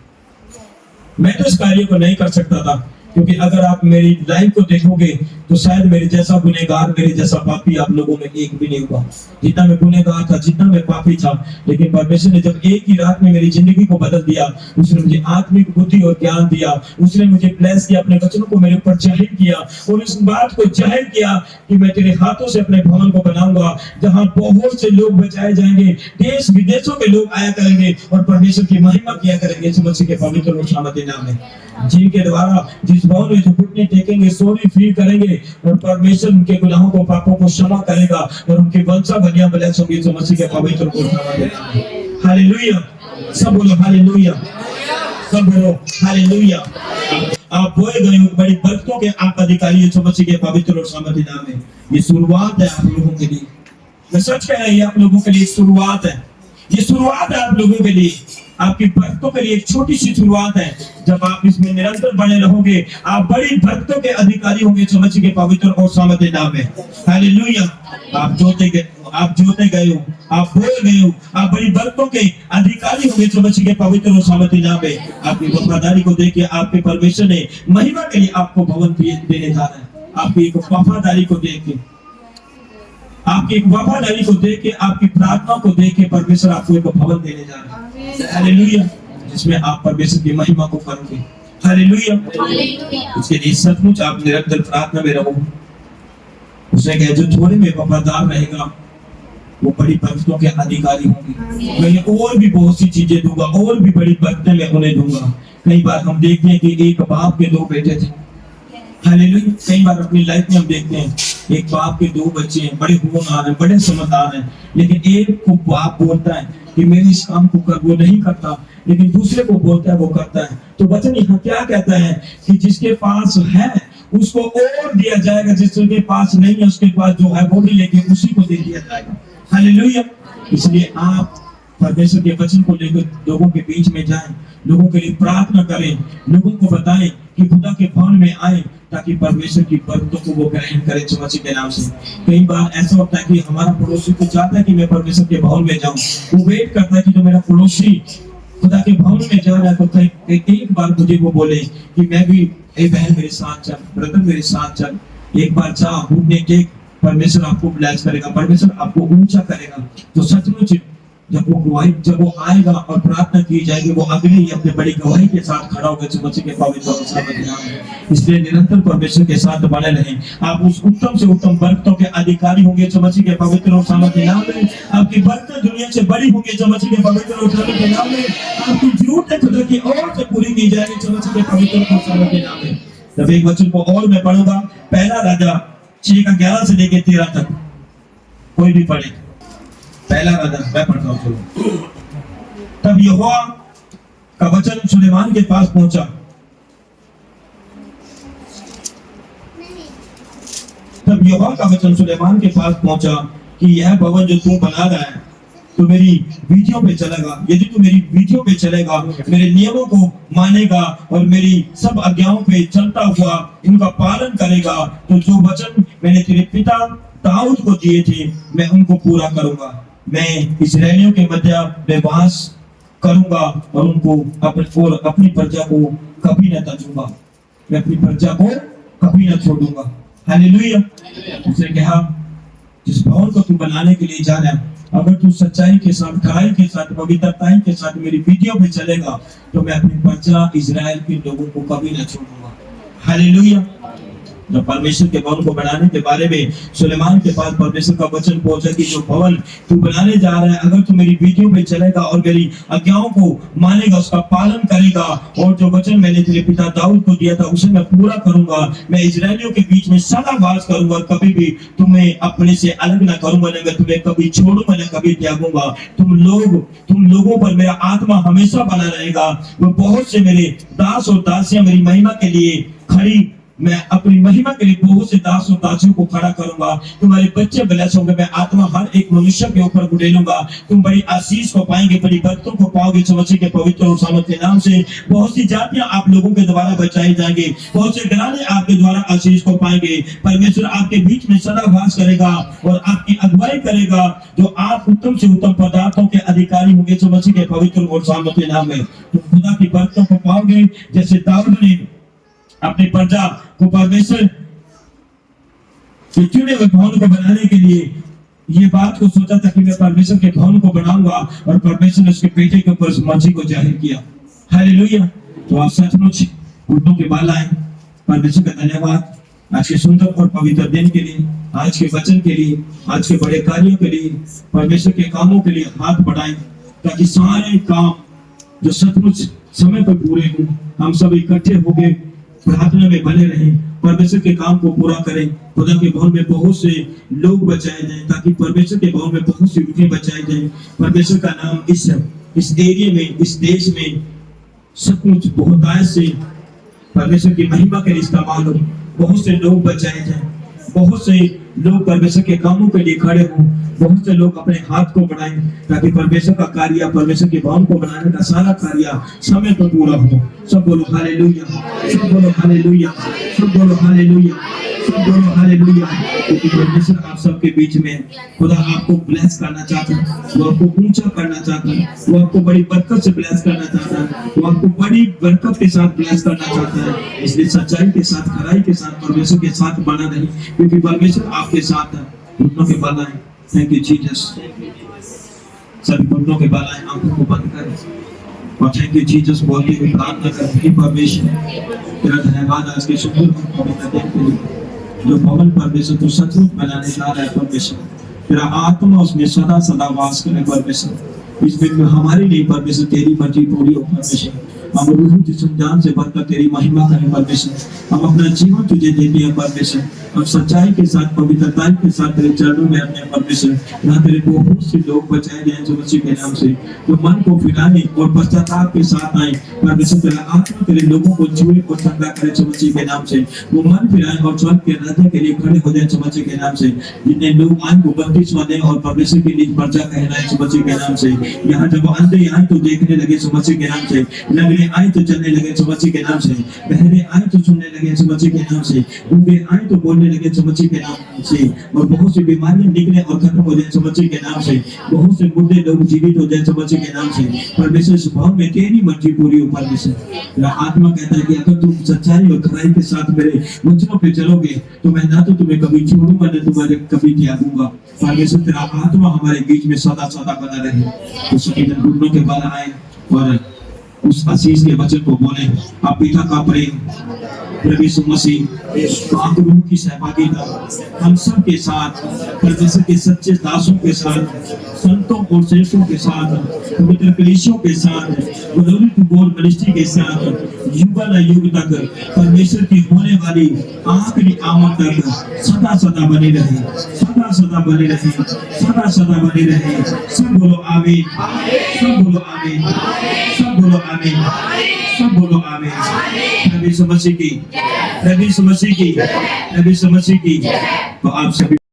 मैं तो इस कार्य को नहीं कर सकता था, क्योंकि अगर आप मेरी लाइफ को देखोगे तो शायद मेरे जैसा गुनहगार, मेरे जैसा पापी आप लोगों में एक भी नहीं हुआ। जितना मैं गुनहगार था, जितना मैं पापी था, लेकिन परमेश्वर ने जब एक ही रात में मेरी जिंदगी को बदल दिया, उसने मुझे आत्मिक बुद्धि और ज्ञान दिया, उसने मुझे ब्लेस किया, अपने वचनों को मेरे ऊपर जाहिर किया और इस बात को जाहिर किया कि मैं तेरे हाथों से अपने भवन को बनाऊंगा, जहां बहुत से लोग बचाए जाएंगे, देश विदेशों के लोग आया करेंगे और परमेश्वर की महिमा किया करेंगे मसीह के पवित्र और सामर्थ्य नाम में। जिनके द्वारा जिस भवन में जो घुटने टेकेंगे, सॉरी फील करेंगे और परमेश्वर उनके गुनाहों को, पापों को क्षमा करेगा और उनके वंशावलियां ब्लेस होंगी जो मसीह के पवित्र और सामर्थ्य नाम में। हालेलुया। सब बोलो हालेलुया, सब बोलो हालेलुया। आप बोए गए बड़ी बरकतों के आप अधिकारी हो जो मसीह के पवित्र और सामर्थ्य नाम में। ये शुरुआत है आप लोगों के लिए। मैं सच कह रहा हूं, आप लोगों के लिए शुरुआत है। ये शुरुआत है आप लोगों के लिए, आपकी बरकतों के लिए एक छोटी सी शुरुआत है। जब आप इसमें निरंतर बने रहोगे, आप बड़ी बरकतों के अधिकारी होंगे जो मसीह के पवित्र और सामर्थ्य नाम में। हालेलुया। आप जोते गए हो, आप बोल गए हो, आप बड़ी बरकतों के अधिकारी होंगे जो मसीह के पवित्र और सामर्थ्य नाम में। आपकी वफादारी को देख के आपके परमेश्वर ने महिमा के लिए आपको भवन देने जा रहा है। आपकी एक वफादारी को देख के, आपकी एक वफादारी को देख के, आपकी प्रार्थना को देख के परमेश्वर आपको एक भवन देने जा रहा है। हालेलुया। जिसमें आप परमेश्वर की महिमा को करोगे। हालेलुया। उसके लिए सचमुच आप निरंतर प्रार्थना में रहो। उसने कहा जो थोड़े में वफादार रहेगा वो बड़ी बरकतों के अधिकारी होंगे। मैं और भी बहुत सी चीजें दूंगा, और भी बड़ी बरकतें मैं उन्हें दूंगा। कई बार हम देखते हैं कि एक बाप के दो बेटे थे। हालेलुया। कई बार अपनी लाइफ में हम देखते हैं एक बाप के दो बच्चे हैं, बड़े होनहार हैं, बड़े समझदार हैं, लेकिन एक को बाप बोलता है कि मेरे इस काम को कर, वो नहीं करता, लेकिन दूसरे को बोलता है वो करता है। तो वचन यहाँ क्या कहता है कि जिसके पास है उसको और दिया जाएगा, जिसके पास नहीं है उसके पास जो है वो भी लेके उसी को दे दिया जाएगा। हालेलुया। इसलिए आप परमेश्वर के वचन को लेकर लोगों के बीच में जाएं, लोगों के लिए प्रार्थना करें, लोगों को बताएं कि खुदा के भवन में आए ताकि परमेश्वर की बरकतों को वो ग्रहण करें मसीह के नाम से। कई बार ऐसा होता है कि हमारा पड़ोसी तो चाहता है कि मैं परमेश्वर के भवन में जाऊं, वो वेट करता है कि जो मेरा पड़ोसी खुदा के भवन में जा रहा है तो एक बार मुझे वो बोले कि मैं भी, ए बहन मेरे साथ चल, ब्रदर मेरे साथ चल। एक बार चाह भूखने के परमेश्वर आपको ब्लेस करेगा, परमेश्वर आपको ऊंचा करेगा। तो सचमुच जब वो आएगा और प्रार्थना की जाएगी, वो अगले ही अपने बड़ी गवाही के साथ खड़ा होगा यीशु मसीह के पवित्र और सामर्थ्य नाम में। इसलिए निरंतर परमेश्वर के साथ बने रहें। आप उस उत्तम से उत्तम बरकतों के अधिकारी होंगे यीशु मसीह के पवित्र और सामर्थ्य नाम में। आपकी बरकत दुनिया से बड़ी होगी यीशु मसीह के पवित्र और सामर्थ्य नाम में। आपकी जरूरतें खुदा की ओर से पूरी की जाएगी यीशु मसीह के पवित्र और सामर्थ्य नाम में। तब एक वचन को और मैं पढ़ूंगा, पहला राजा 6:11 से लेकर 13 तक। कोई भी पढ़े, पहला राजा मैं पढ़ता हूं, चलो। तब यहोवा का वचन सुलेमान के पास पहुंचा। तब यहोवा का वचन सुलेमान के पास पहुंचा कि यह भवन जो तू बना रहा है, तो मेरी विधियों पे चलेगा। यदि तू मेरी विधियों पे चलेगा, मेरे नियमों को मानेगा और मेरी सब आज्ञाओं पे चलता हुआ इनका पालन करेगा, तो जो वचन मैंने तेरे पिता दाऊद को दिए थे, मैं उनको पूरा करूंगा। मैं इस्राएलियों के मध्य में वास करूंगा और उनको अपनी प्रजा को कभी न तजूंगा। मैं अपनी प्रजा को कभी न छोड़ूंगा। हालेलुया। उसने कहा, जिस भवन को तू बनाने के लिए जा रहा है, अगर तू सच्चाई के साथ, खराई के साथ, पवित्रता के साथ मेरी विधियों पे चलेगा, तो मैं अपनी प्रजा इजराइल के लोगों को कभी न छोड़ूंगा। हालेलुया। जब परमेश्वर के भवन को बनाने के बारे में सुलेमान के पास परमेश्वर का वचन पहुंचा कि जो भवन तू बनाने जा रहा है, अगर तू मेरी विधियों पे चलेगा और मेरी आज्ञाओं को मानेगा, उसका पालन करेगा, और जो वचन मैंने तेरे पिता दाऊद को दिया था उसे मैं पूरा करूंगा। मैं इजरायलियों के बीच में सदा वास करूंगा, कभी भी तुम्हें अपने से अलग ना करूंगा, न मैं तुम्हें कभी छोड़ूंगा न कभी त्यागूंगा। तुम लोगों पर मेरा आत्मा हमेशा बना रहेगा। वो बहुत से मेरे दास और दासियां मेरी महिमा के लिए खड़ी, मैं अपनी महिमा के लिए बहुत से दास और दासियों को खड़ा करूंगा। तुम्हारे बच्चे ब्लेस होंगे। मैं आत्मा हर एक मनुष्य के ऊपर उड़ेलूंगा। तुम बड़ी आशीष को पाएंगे, बड़ी बरकतों को पाओगे यीशु मसीह के पवित्र और सामर्थ्य के नाम से। बहुत सी जातियां आप लोगों के द्वारा बचाई जाएंगे, बहुत से घराने आपके द्वारा आशीष को पाएंगे। परमेश्वर आपके बीच में सदा वास करेगा और आपकी अगुवाई करेगा, जो आप उत्तम से उत्तम पदार्थों के अधिकारी होंगे यीशु मसीह के पवित्र और सामर्थ्य के नाम में। तुम खुदा की बरकतों को पाओगे, जैसे दाऊद ने अपनी प्रजा को परमेश्वर के चुने हुए भवन को बनाने के लिए ये बात को सोचा था कि मैं परमेश्वर के भवन को बनाऊंगा, और परमेश्वर ने उसके बेटे के ऊपर मसीह को जाहिर किया। हालेलुया। तो आप सचमुच घुटनों के बाल आए। परमेश्वर का धन्यवाद आज के सुंदर और पवित्र दिन के लिए, आज के वचन के लिए, आज के बड़े कार्यों के लिए, परमेश्वर के कामों के लिए हाथ बढ़ाएं, ताकि सारे काम जो सचमुच समय पर पूरे हों। हम सब इकट्ठे होकर प्रार्थना में बने रहें, परमेश्वर के काम को पूरा करें। खुदा के भवन में बहुत से लोग बचाए जाएं, ताकि परमेश्वर के भवन में बहुत सी रूहें बचाई जाएं। परमेश्वर का नाम इस एरिया में, इस देश में सचमुच बहुत आय से परमेश्वर की महिमा के लिए इस्तेमाल हो। बहुत से लोग बचाए जाएं, बहुत से लोग परमेश्वर के कामों के लिए खड़े हों, बहुत से लोग अपने हाथ को बढ़ाएं, ताकि परमेश्वर का कार्य, परमेश्वर के भवन को बनाने का सारा कार्य समय पर पूरा हो। सब बोलो हालेलुया, सब बोलो हालेलुया, सब बोलो हालेलुया, सब बोलो हालेलुया। क्योंकि परमेश्वर आप सबके बीच में, खुदा आपको ब्लेस करना चाहता है, वो आपको ऊंचा करना चाहता है, वो आपको बड़ी बरकत से ब्लेस करना चाहता है, वो आपको बड़ी बरकत के साथ ब्लेस करना चाहता है। इसलिए सच्चाई के साथ, खराई के साथ, परमेश्वर के साथ बना रहे, क्योंकि परमेश्वर आपके साथ है। घुटनों के बल आए। Thank you Jesus. सभी घुटनों के बल आए, आंखों को बंद करें और थैंक यू जीसस बोलते हुए प्रार्थना करें। परमेश्वर तेरा धन्यवाद आज के सुंदर पवित्र दिन के लिए, जो भवन परमेश्वर तू सचमुच बनाने जा रहा है। परमेश्वर तेरा आत्मा उसमें सदा सदा वास करे। परमेश्वर इस दिन में हमारे लिए परमेश्वर तेरी मर्जी पूरी हो। परमेश्वर हम रूह जिस्म जान से भरकर तेरी महिमा करें। परमेश्वर हम अपना जीवन तुझे देते हैं। परमेश्वर हम सच्चाई के साथ, पवित्रता के साथ तेरे चरणों में अपने परमेश्वर यहाँ तेरे बहुत से लोग बचाए गए जो मसीह के नाम से, जो मन को फिराने और पश्चाताप के साथ आए। परमेश्वर तेरा आत्मा तेरे लोगों को छुए और ठंडा करे जो मसीह के नाम से, वो मन फिराए और स्वर्ग के राज्य के लिए खड़े हो जाए जो मसीह के नाम से। जितने लोग आए वो बपतिस्मा दें और परमेश्वर के लिए प्रजा कहलाए जो मसीह के नाम से। यहाँ जब अंधे आए तो देखने लगे यीशु मसीह के नाम से, लंगड़े आए तो चलने लगे यीशु मसीह के नाम से, बहरे आए तो सुनने लगे यीशु मसीह के नाम से, गूंगे आए तो बोलने लगे यीशु मसीह के नाम से, और बहुत सी बीमारियां निकले और खत्म हो जाए यीशु मसीह के नाम से, बहुत से मुर्दे लोग जीवित हो जाए यीशु मसीह के नाम से। परमेश्वर स्वभाव में तेरी मर्जी पूरी हो परमेश्वर। मेरा आत्मा कहता है कि अगर तुम सच्चाई और खराई के साथ मेरे वचनों पे चलोगे तो मैं ना तो तुम्हें कभी छोड़ूंगा ना तुम्हारे कभी त्यागूंगा। परमेश्वर तेरा आत्मा हमारे बीच में सदा सदा बना रहे। उस घुटनों के बल आए और उस आशीष के वचन को बोले। आप पिता का प्रेम, प्रभु यीशु मसीह, पाक रूह की सहभागिता हम सब के साथ, परमेश्वर के सच्चे दासों के साथ, संतों और श्रेष्ठों के साथ, पवित्र कलीसियों के साथ, ग्लोरी टू गॉड मिनिस्ट्री के साथ युग तक परमेश्वर की होने वाली आखिरी आमद तक सदा सदा बनी रहे, सदा सदा बनी रहे, सदा सदा बनी रहे। सब बोलो आमीन, सब बोलो आमीन, सब बोलो आमीन, सब बोलो आमीन। प्रभु यीशु मसीह की, प्रभु यीशु मसीह की, प्रभु यीशु मसीह की। तो आप सभी